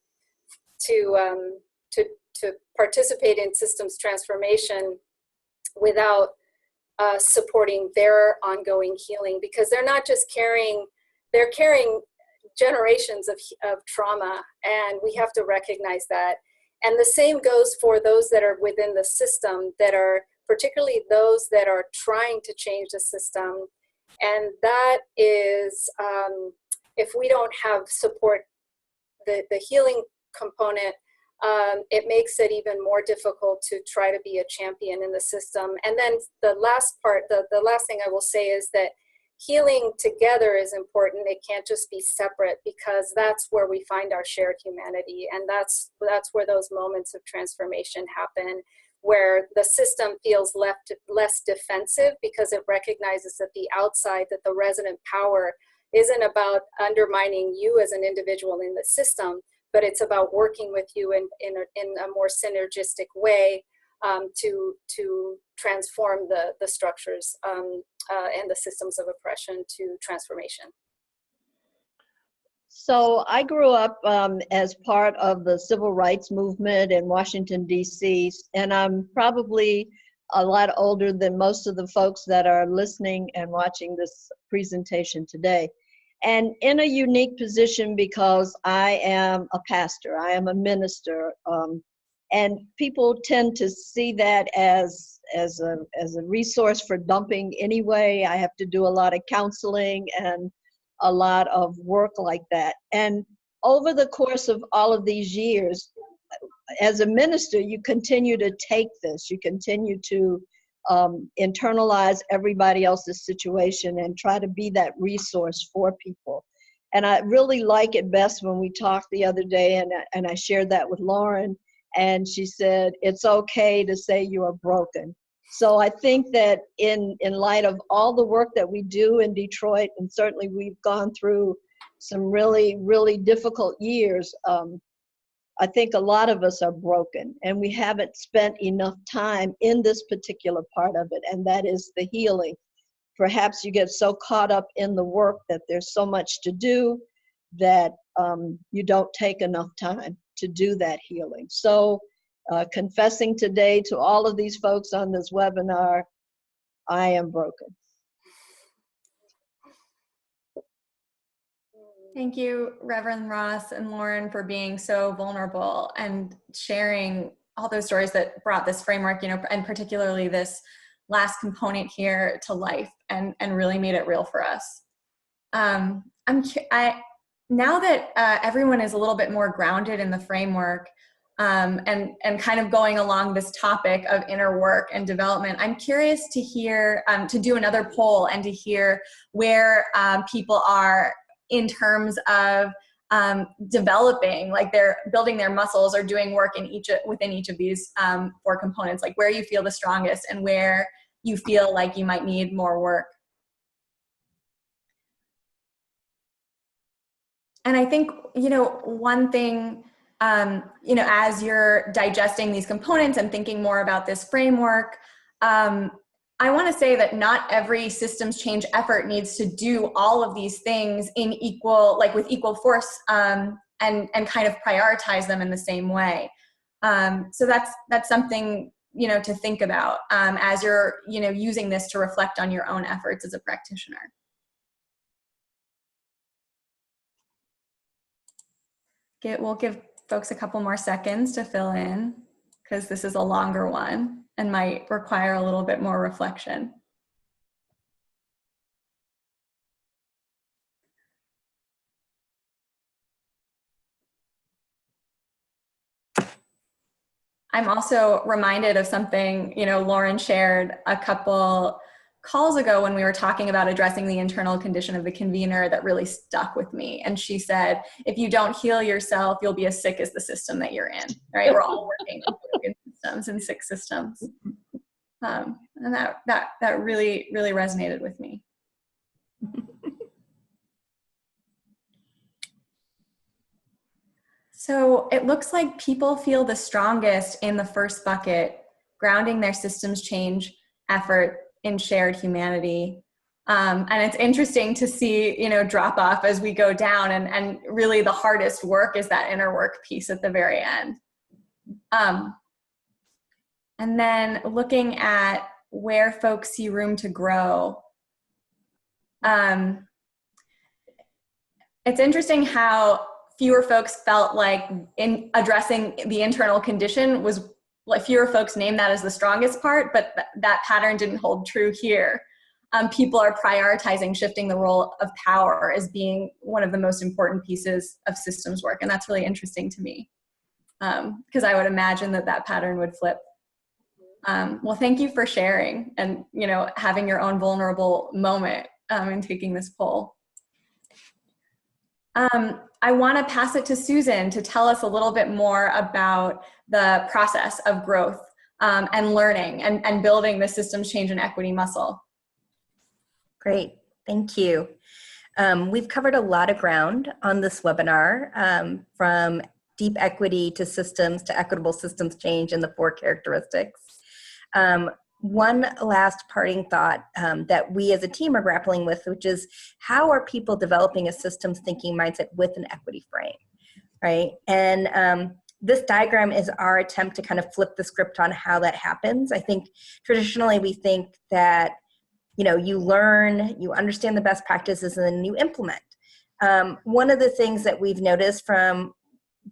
participate in systems transformation without supporting their ongoing healing, because they're not just carrying, they're carrying generations of trauma, and we have to recognize that. And the same goes for those that are within the system, that are particularly those that are trying to change the system. And that is, if we don't have support, the healing component, it makes it even more difficult to try to be a champion in the system. And then the last part, the last thing I will say is that healing together is important. It can't just be separate, because that's where we find our shared humanity. And that's where those moments of transformation happen, where the system feels less defensive, because it recognizes that the outside, that the resident power isn't about undermining you as an individual in the system, but it's about working with you in a more synergistic way to transform the structures and the systems of oppression to transformation. So I grew up as part of the civil rights movement in Washington, D.C., and I'm probably a lot older than most of the folks that are listening and watching this presentation today. And in a unique position, because I am a pastor, I am a minister, and people tend to see that as a resource for dumping anyway. I have to do a lot of counseling and a lot of work like that. And over the course of all of these years, as a minister, you continue to take this, you continue to internalize everybody else's situation and try to be that resource for people. And I really like it best when we talked the other day, and I shared that with Lauren, and she said, it's okay to say you are broken. So I think that in light of all the work that we do in Detroit, and certainly we've gone through some really, really difficult years, I think a lot of us are broken, and we haven't spent enough time in this particular part of it, and that is the healing. Perhaps you get so caught up in the work that there's so much to do that you don't take enough time to do that healing. So confessing today to all of these folks on this webinar, I am broken. Thank you, Reverend Ross and Lauren, for being so vulnerable and sharing all those stories that brought this framework, and particularly this last component here to life, and really made it real for us. Now that everyone is a little bit more grounded in the framework, and kind of going along this topic of inner work and development, I'm curious to hear, to do another poll and to hear where people are in terms of developing, like they're building their muscles or doing work in within each of these 4 components, like where you feel the strongest and where you feel like you might need more work. And I think, one thing, as you're digesting these components and thinking more about this framework, I want to say that not every systems change effort needs to do all of these things in with equal force, and kind of prioritize them in the same way. So that's something, to think about, as you're, using this to reflect on your own efforts as a practitioner. We'll give folks a couple more seconds to fill in, because this is a longer one and might require a little bit more reflection. I'm also reminded of something, Lauren shared a couple calls ago when we were talking about addressing the internal condition of the convener that really stuck with me. And she said, if you don't heal yourself, you'll be as sick as the system that you're in, right? We're all working in broken systems and sick systems. And that really, really resonated with me. So it looks like people feel the strongest in the first bucket, grounding their systems change effort in shared humanity. And it's interesting to see, drop off as we go down, and really the hardest work is that inner work piece at the very end. And then looking at where folks see room to grow. It's interesting how fewer folks felt like in addressing the internal condition was, like, fewer folks named that as the strongest part, but that pattern didn't hold true here. People are prioritizing shifting the role of power as being one of the most important pieces of systems work. And that's really interesting to me, because I would imagine that pattern would flip. Well, thank you for sharing and, having your own vulnerable moment in taking this poll. I want to pass it to Susan to tell us a little bit more about the process of growth and learning and building the systems change and equity muscle. Great, thank you. We've covered a lot of ground on this webinar, from deep equity to systems to equitable systems change and the 4 characteristics. One last parting thought that we as a team are grappling with, which is how are people developing a systems thinking mindset with an equity frame, right? And this diagram is our attempt to kind of flip the script on how that happens. I think traditionally we think that, you learn, you understand the best practices, and then you implement. One of the things that we've noticed from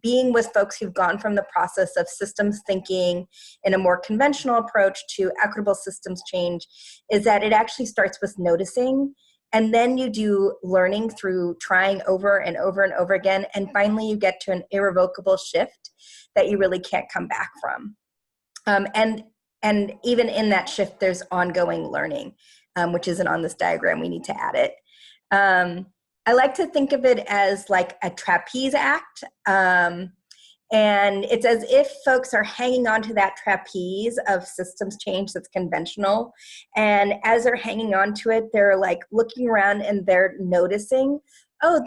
being with folks who've gone from the process of systems thinking in a more conventional approach to equitable systems change is that it actually starts with noticing, and then you do learning through trying over and over and over again, and finally you get to an irrevocable shift that you really can't come back from. And even in that shift, there's ongoing learning, which isn't on this diagram. We need to add it. I like to think of it as like a trapeze act. And it's as if folks are hanging onto that trapeze of systems change that's conventional. And as they're hanging onto it, they're like looking around and they're noticing, oh,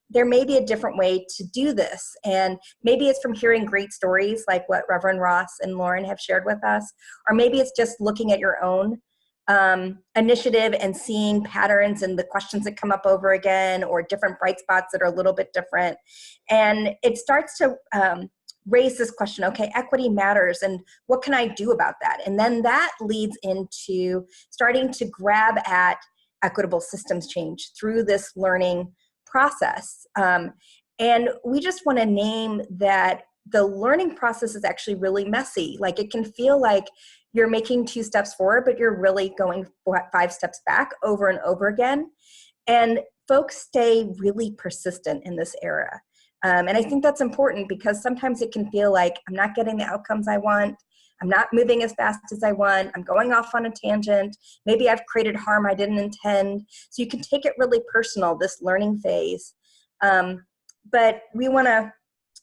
there may be a different way to do this. And maybe it's from hearing great stories like what Reverend Ross and Lauren have shared with us, or maybe it's just looking at your own initiative and seeing patterns and the questions that come up over again, or different bright spots that are a little bit different. And it starts to raise this question, okay, equity matters, and what can I do about that? And then that leads into starting to grab at equitable systems change through this learning process. And we just want to name that the learning process is actually really messy. Like, it can feel like you're making 2 steps forward, but you're really going 5 steps back over and over again. And folks stay really persistent in this era. And I think that's important because sometimes it can feel like I'm not getting the outcomes I want. I'm not moving as fast as I want. I'm going off on a tangent. Maybe I've created harm I didn't intend. So you can take it really personal, this learning phase. but we want to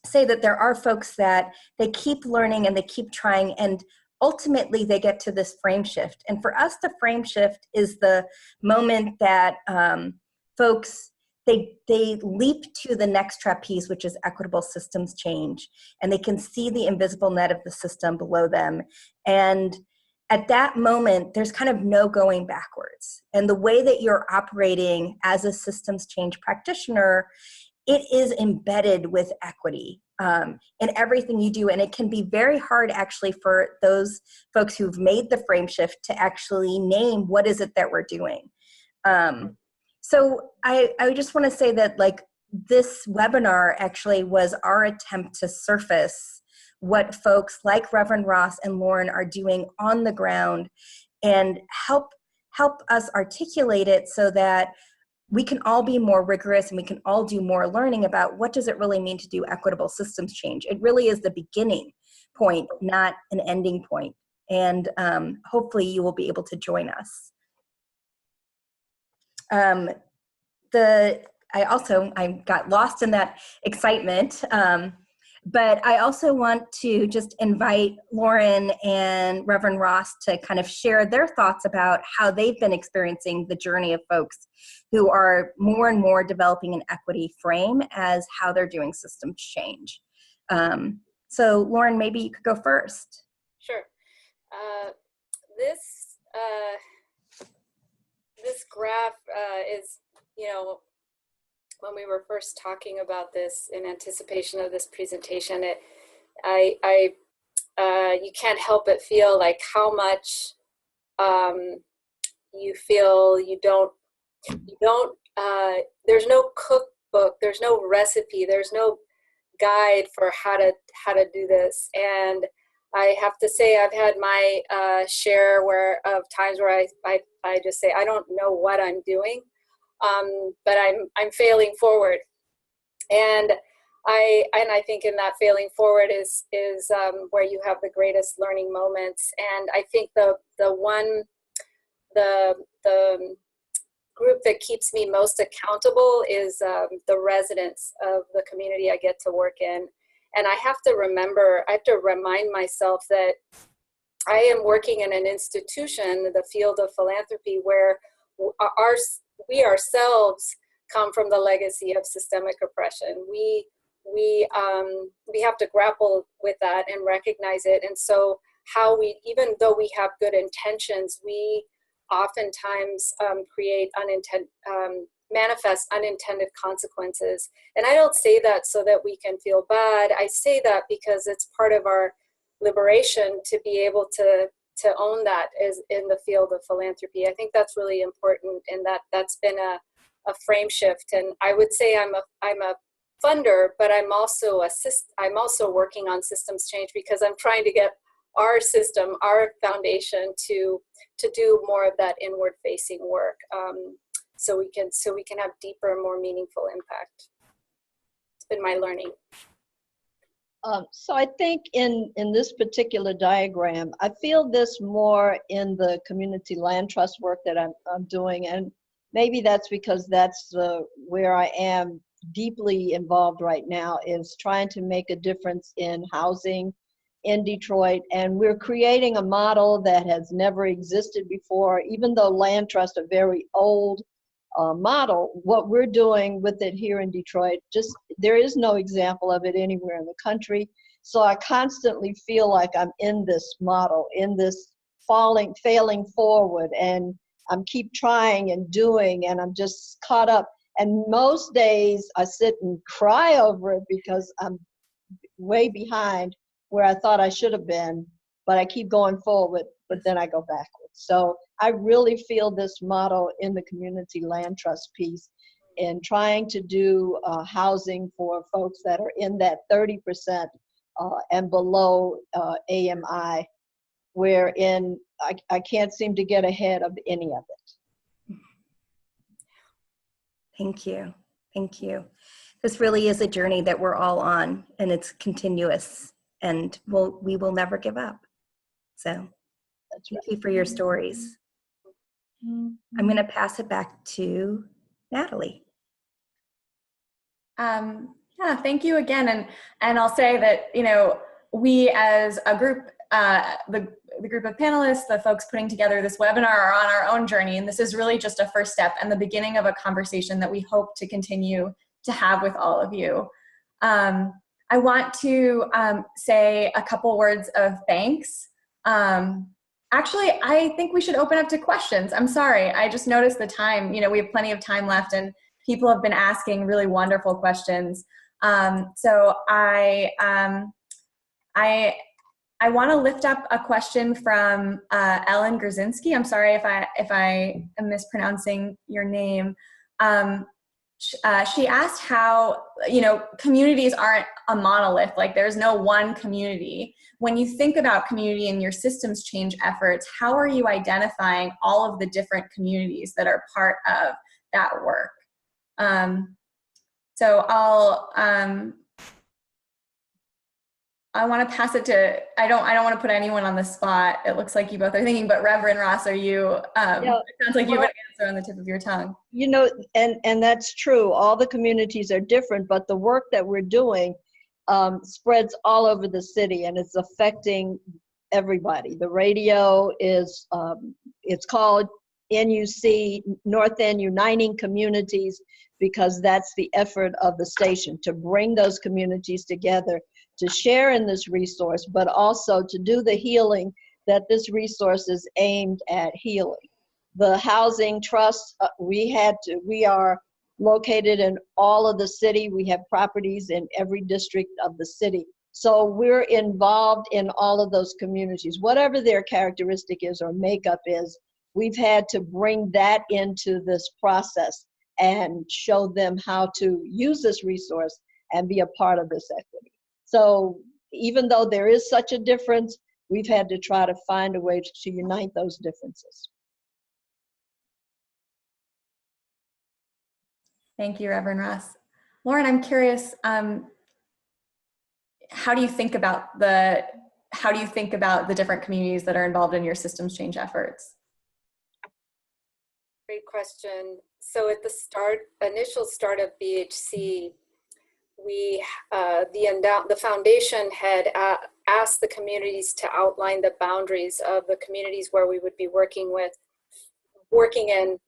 say that there are folks that they keep learning and they keep trying, and ultimately they get to this frame shift. And for us, the frame shift is the moment that folks, they leap to the next trapeze, which is equitable systems change, and they can see the invisible net of the system below them. And at that moment, there's kind of no going backwards. And the way that you're operating as a systems change practitioner, it is embedded with equity in everything you do. And it can be very hard actually for those folks who've made the frame shift to actually name what is it that we're doing. So I just want to say that like this webinar actually was our attempt to surface what folks like Reverend Ross and Lauren are doing on the ground and help us articulate it so that we can all be more rigorous and we can all do more learning about what does it really mean to do equitable systems change. It really is the beginning point, not an ending point. And hopefully you will be able to join us. I got lost in that excitement, but I also want to just invite Lauren and Reverend Ross to kind of share their thoughts about how they've been experiencing the journey of folks who are more and more developing an equity frame as how they're doing systems change. So Lauren, maybe you could go first. Sure. This graph is, you know, when we were first talking about this in anticipation of this presentation, you can't help but feel like how much you feel you don't, there's no cookbook, there's no recipe, there's no guide for how to do this. And I have to say I've had my share of times where I just say I don't know what I'm doing, but I'm failing forward, and I think in that failing forward is where you have the greatest learning moments. And I think the group that keeps me most accountable is the residents of the community I get to work in. And I have to remind myself that I am working in an institution, the field of philanthropy, where we ourselves come from the legacy of systemic oppression. We have to grapple with that and recognize it. And so even though we have good intentions, we oftentimes manifest unintended consequences. And I don't say that so that we can feel bad. I say that because it's part of our liberation to be able to own that is in the field of philanthropy. I think that's really important, and that's been a frame shift. And I would say I'm a funder, but I'm also working on systems change because I'm trying to get our system, our foundation to do more of that inward facing work. So we can have deeper, more meaningful impact. It's been my learning. So I think in this particular diagram, I feel this more in the community land trust work that I'm doing, and maybe that's because that's where I am deeply involved right now, is trying to make a difference in housing in Detroit. And we're creating a model that has never existed before, even though land trusts are very old model. What we're doing with it here in Detroit, there is no example of it anywhere in the country. So I constantly feel like I'm in this model, in this failing forward, and I'm keep trying and doing, and I'm just caught up. And most days I sit and cry over it because I'm way behind where I thought I should have been, but I keep going forward, but then I go backwards. So I really feel this model in the community land trust piece in trying to do housing for folks that are in that 30% and below AMI, wherein I can't seem to get ahead of any of it. Thank you. Thank you. This really is a journey that we're all on, and it's continuous, and we will never give up. So thank you for your stories. I'm going to pass it back to Natalie. Yeah, Yeah, thank you again. And I'll say that, you know, we as a group, the group of panelists, the folks putting together this webinar are on our own journey. And this is really just a first step and the beginning of a conversation that we hope to continue to have with all of you. I want to say a couple words of thanks. Actually, I think we should open up to questions. I'm sorry, I just noticed the time. You know, we have plenty of time left and people have been asking really wonderful questions. So I want to lift up a question from Ellen Grzinski. I'm sorry if I am mispronouncing your name. She asked how, you know, communities aren't a monolith, like there's no one community. When you think about community in your systems change efforts, how are you identifying all of the different communities that are part of that work? So I want to pass it to, I don't want to put anyone on the spot. It looks like you both are thinking, but Reverend Ross, are you, Yeah, it sounds like you have an answer on the tip of your tongue. you know, and that's true. All the communities are different, but the work that we're doing spreads all over the city and it's affecting everybody. The radio is, it's called NUC, North End Uniting Communities, because that's the effort of the station, to bring those communities together, to share in this resource, but also to do the healing that this resource is aimed at healing. The housing trust, we are located in all of the city. We have properties in every district of the city. So we're involved in all of those communities, whatever their characteristic is or makeup is. We've had to bring that into this process and show them how to use this resource and be a part of this equity. So even though there is such a difference, we've had to try to find a way to unite those differences. Thank you, Reverend Ross. Lauren, I'm curious, how do you think about the different communities that are involved in your systems change efforts? Great question. So at the initial start of BHC, the foundation had asked the communities to outline the boundaries of the communities where we would be working in.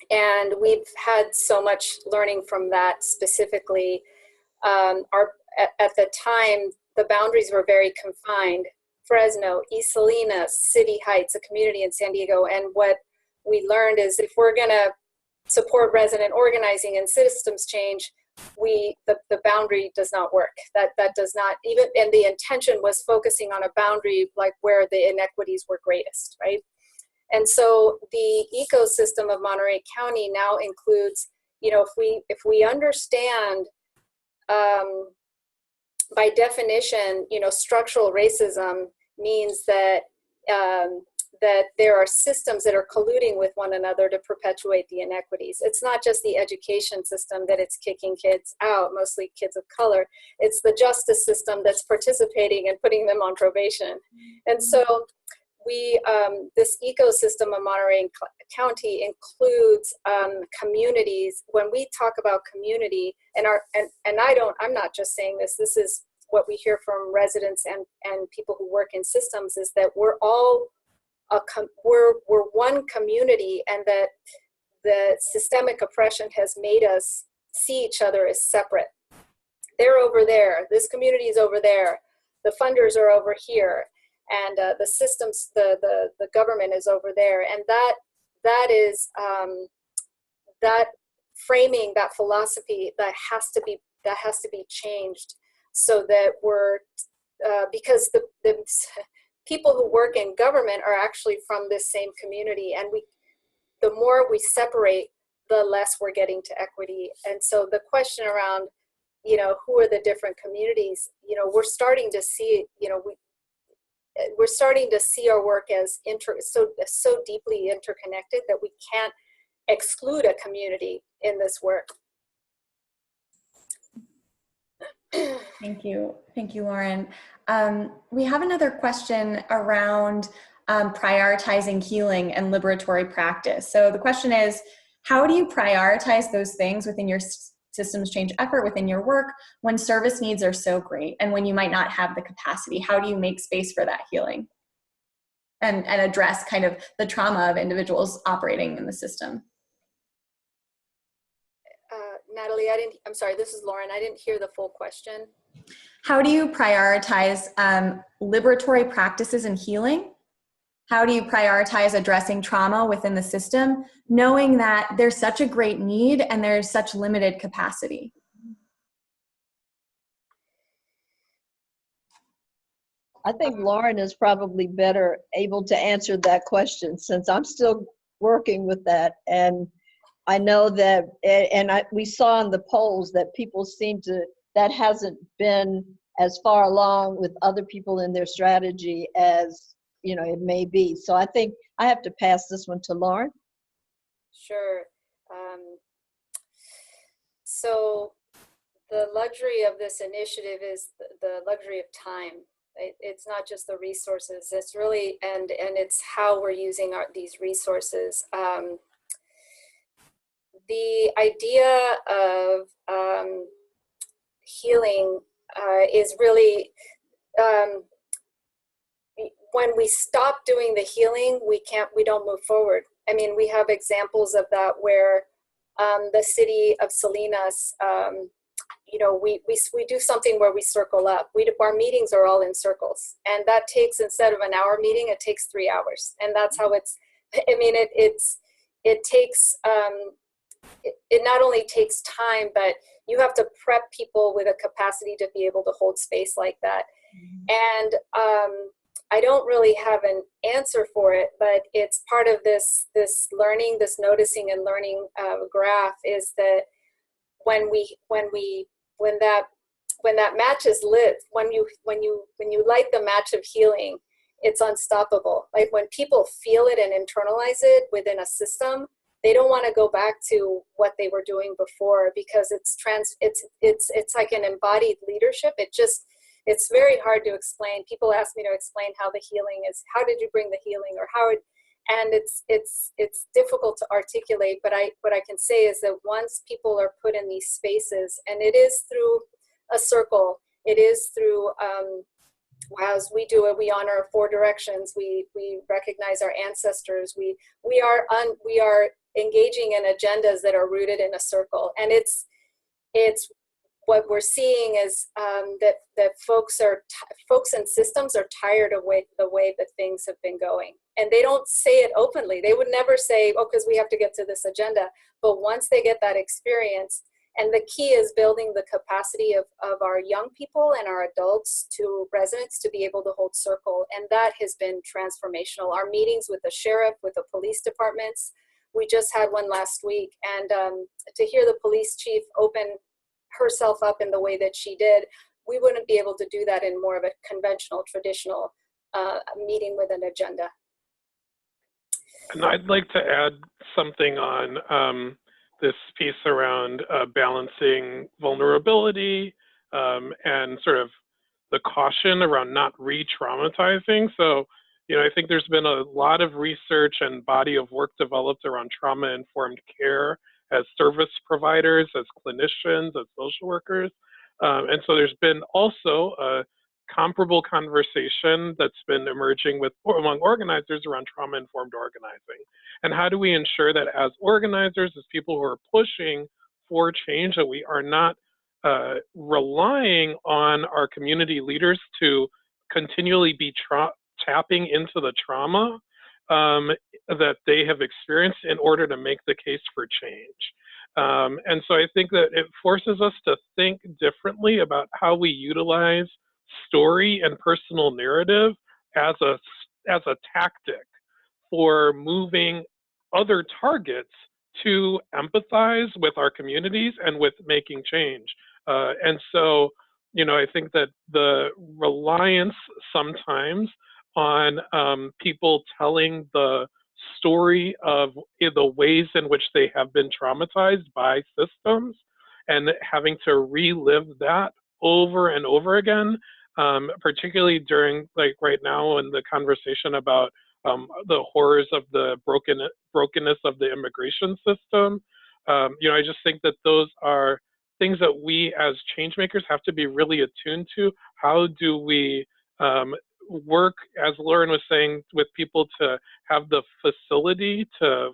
And we've had so much learning from that specifically. At the time, the boundaries were very confined. Fresno, East Salinas, City Heights, a community in San Diego. And what we learned is if we're gonna support resident organizing and systems change, the boundary does not work. That does not even, and the intention was focusing on a boundary like where the inequities were greatest, right? And so the ecosystem of Monterey County now includes, you know, if we understand by definition, you know, structural racism means that that there are systems that are colluding with one another to perpetuate the inequities. It's not just the education system that it's kicking kids out, mostly kids of color. It's the justice system that's participating and putting them on probation. And so this ecosystem of Monterey County includes communities. When we talk about community, I'm not just saying this, this is what we hear from residents and people who work in systems, is that we're all we're one community, and that the systemic oppression has made us see each other as separate. They're over there, this community is over there, the funders are over here, and the systems, the government is over there. And that is that framing, that philosophy, that has to be changed, so that we're because the people who work in government are actually from this same community, and the more we separate, the less we're getting to equity. And so the question around, you know, who are the different communities, you know, we're starting to see, you know, we're starting to see our work as so deeply interconnected that we can't exclude a community in this work. Thank you, Lauren. We have another question around prioritizing healing and liberatory practice. So the question is, how do you prioritize those things within your systems change effort within your work when service needs are so great and when you might not have the capacity? How do you make space for that healing and address kind of the trauma of individuals operating in the system? Natalie, I'm sorry, this is Lauren. I didn't hear the full question. How do you prioritize liberatory practices and healing? How do you prioritize addressing trauma within the system, knowing that there's such a great need and there's such limited capacity? I think Lauren is probably better able to answer that question since I'm still working with that. And I know that, we saw in the polls that people seem to, that hasn't been as far along with other people in their strategy as, you know, it may be. So I think I have to pass this one to Lauren. Sure. So the luxury of this initiative is the luxury of time. It's not just the resources. It's really, and it's how we're using these resources. The idea of healing is really, when we stop doing the healing, we don't move forward. I mean, we have examples of that where the city of Salinas, you know, we do something where we circle up. Our meetings are all in circles, and that takes, instead of an hour meeting, it takes 3 hours. And that's how it's, I mean, it takes, it not only takes time, but you have to prep people with a capacity to be able to hold space like that. And I don't really have an answer for it, but it's part of this learning, this noticing and learning graph, is that when that match is lit, when you light the match of healing, it's unstoppable. Like when people feel it and internalize it within a system, they don't want to go back to what they were doing before, because it's like an embodied leadership. It's very hard to explain. People ask me to explain how the healing is. How did you bring the healing, or how? And it's difficult to articulate. But what I can say is that once people are put in these spaces, and it is through a circle, it is through as we do it, we honor 4 directions. We recognize our ancestors. We are engaging in agendas that are rooted in a circle, and it's what we're seeing is that folks and systems are tired of the way that things have been going, and they don't say it openly. They would never say, "Oh, because we have to get to this agenda." But once they get that experience, and the key is building the capacity of our young people and our adults to residents to be able to hold circle, and that has been transformational. Our meetings with the sheriff, with the police departments, we just had one last week, and to hear the police chief open herself up in the way that she did, we wouldn't be able to do that in more of a conventional, traditional meeting with an agenda. And I'd like to add something on this piece around balancing vulnerability and sort of the caution around not re-traumatizing. So, you know, I think there's been a lot of research and body of work developed around trauma-informed care as service providers, as clinicians, as social workers. And so there's been also a comparable conversation that's been emerging among organizers around trauma-informed organizing. And how do we ensure that as organizers, as people who are pushing for change, that we are not relying on our community leaders to continually be tapping into the trauma that they have experienced in order to make the case for change. And so I think that it forces us to think differently about how we utilize story and personal narrative as a tactic for moving other targets to empathize with our communities and with making change. And so, you know, I think that the reliance sometimes on people telling the story of the ways in which they have been traumatized by systems and having to relive that over and over again, particularly during, like right now in the conversation about the horrors of the brokenness of the immigration system. You know, I just think that those are things that we as change makers have to be really attuned to. How do we work, as Lauren was saying, with people to have the facility to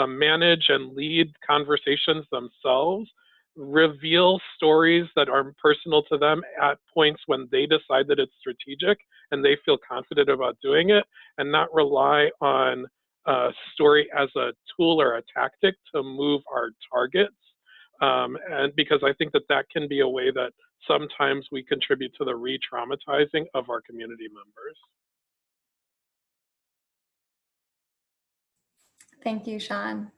manage and lead conversations themselves, reveal stories that are personal to them at points when they decide that it's strategic and they feel confident about doing it, and not rely on a story as a tool or a tactic to move our targets. And because I think that that can be a way that sometimes we contribute to the re-traumatizing of our community members. Thank you, Sean.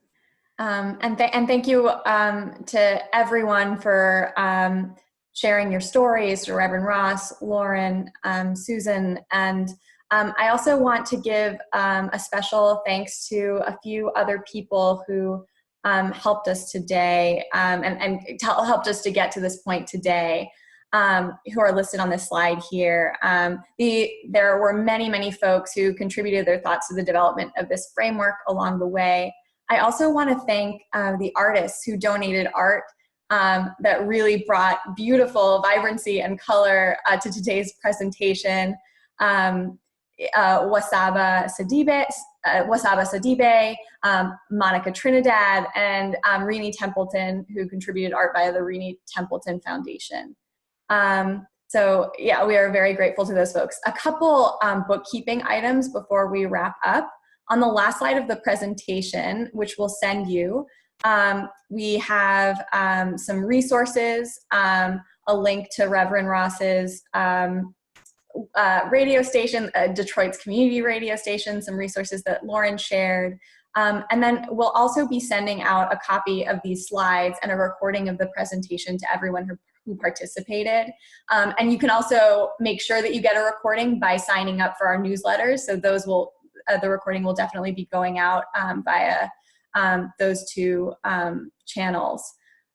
And thank you to everyone for sharing your stories, to Reverend Ross, Lauren, Susan, and I also want to give a special thanks to a few other people who helped us today and helped us to get to this point today, who are listed on this slide here. There were many, many folks who contributed their thoughts to the development of this framework along the way. I also want to thank the artists who donated art that really brought beautiful vibrancy and color to today's presentation. Wasaba Sadibe, Monica Trinidad, and Rini Templeton, who contributed art via the Rini Templeton Foundation. So yeah, we are very grateful to those folks. A couple bookkeeping items before we wrap up. On the last slide of the presentation, which we'll send you, we have some resources, a link to Reverend Ross's radio station, Detroit's community radio station, some resources that Lauren shared. And then we'll also be sending out a copy of these slides and a recording of the presentation to everyone who participated. And you can also make sure that you get a recording by signing up for our newsletters. So those will, the recording will definitely be going out via those two channels.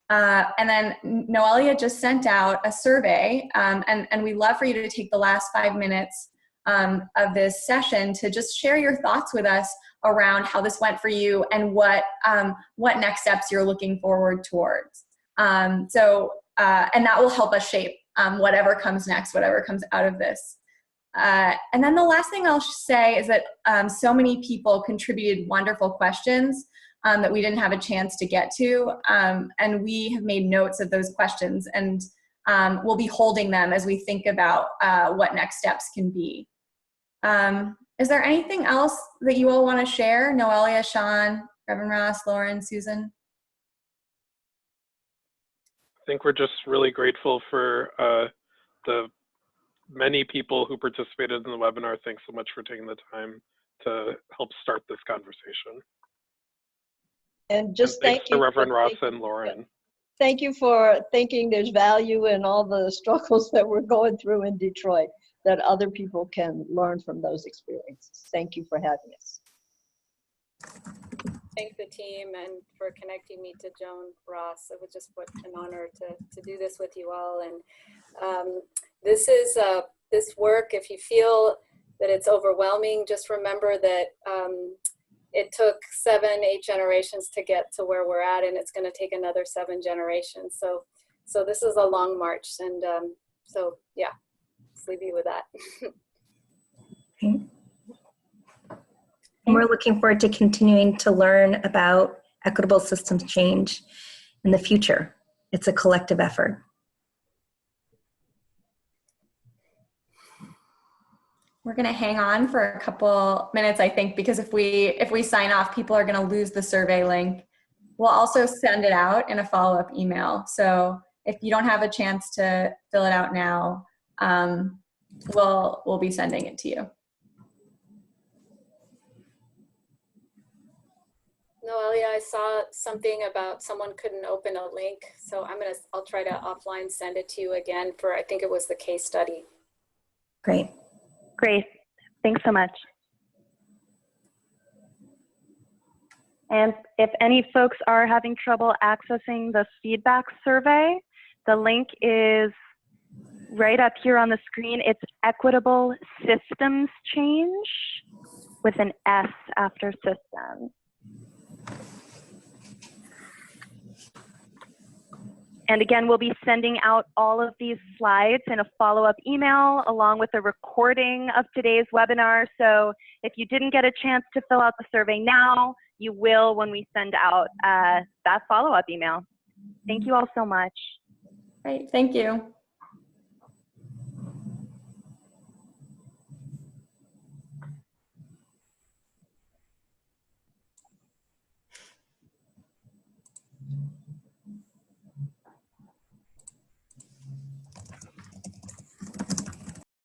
And then Noelia just sent out a survey, and we'd love for you to take the last 5 minutes of this session to just share your thoughts with us around how this went for you and what next steps you're looking forward towards. And that will help us shape whatever comes next, whatever comes out of this. And then the last thing I'll say is that so many people contributed wonderful questions that we didn't have a chance to get to, and we have made notes of those questions, and we'll be holding them as we think about what next steps can be. Is there anything else that you all want to share? Noelia, Sean, Reverend Ross, Lauren, Susan? I think we're just really grateful for the many people who participated in the webinar. Thanks so much for taking the time to help start this conversation. And just thanks to Reverend Ross and Lauren. Thank you for thinking there's value in all the struggles that we're going through in Detroit, that other people can learn from those experiences. Thank you for having us. Thank the team and for connecting me to Joan Ross. It was just an honor to do this with you all. And this is this work, if you feel that it's overwhelming, just remember that it took 7, 8 generations to get to where we're at, and it's going to take another 7 generations. So this is a long march, and so yeah, let's leave you with that. Okay. And we're looking forward to continuing to learn about equitable systems change in the future. It's a collective effort. We're going to hang on for a couple minutes, I think, because if we sign off, people are going to lose the survey link. We'll also send it out in a follow-up email. So if you don't have a chance to fill it out now, we'll be sending it to you. Noelia, I saw something about someone couldn't open a link, so I'll try to offline send it to you again for, I think it was the case study. Great. Great. Thanks so much. And if any folks are having trouble accessing the feedback survey, the link is right up here on the screen. It's Equitable Systems Change with an S after system. And again, we'll be sending out all of these slides in a follow-up email along with a recording of today's webinar. So if you didn't get a chance to fill out the survey now, you will when we send out that follow-up email. Thank you all so much. Great, thank you.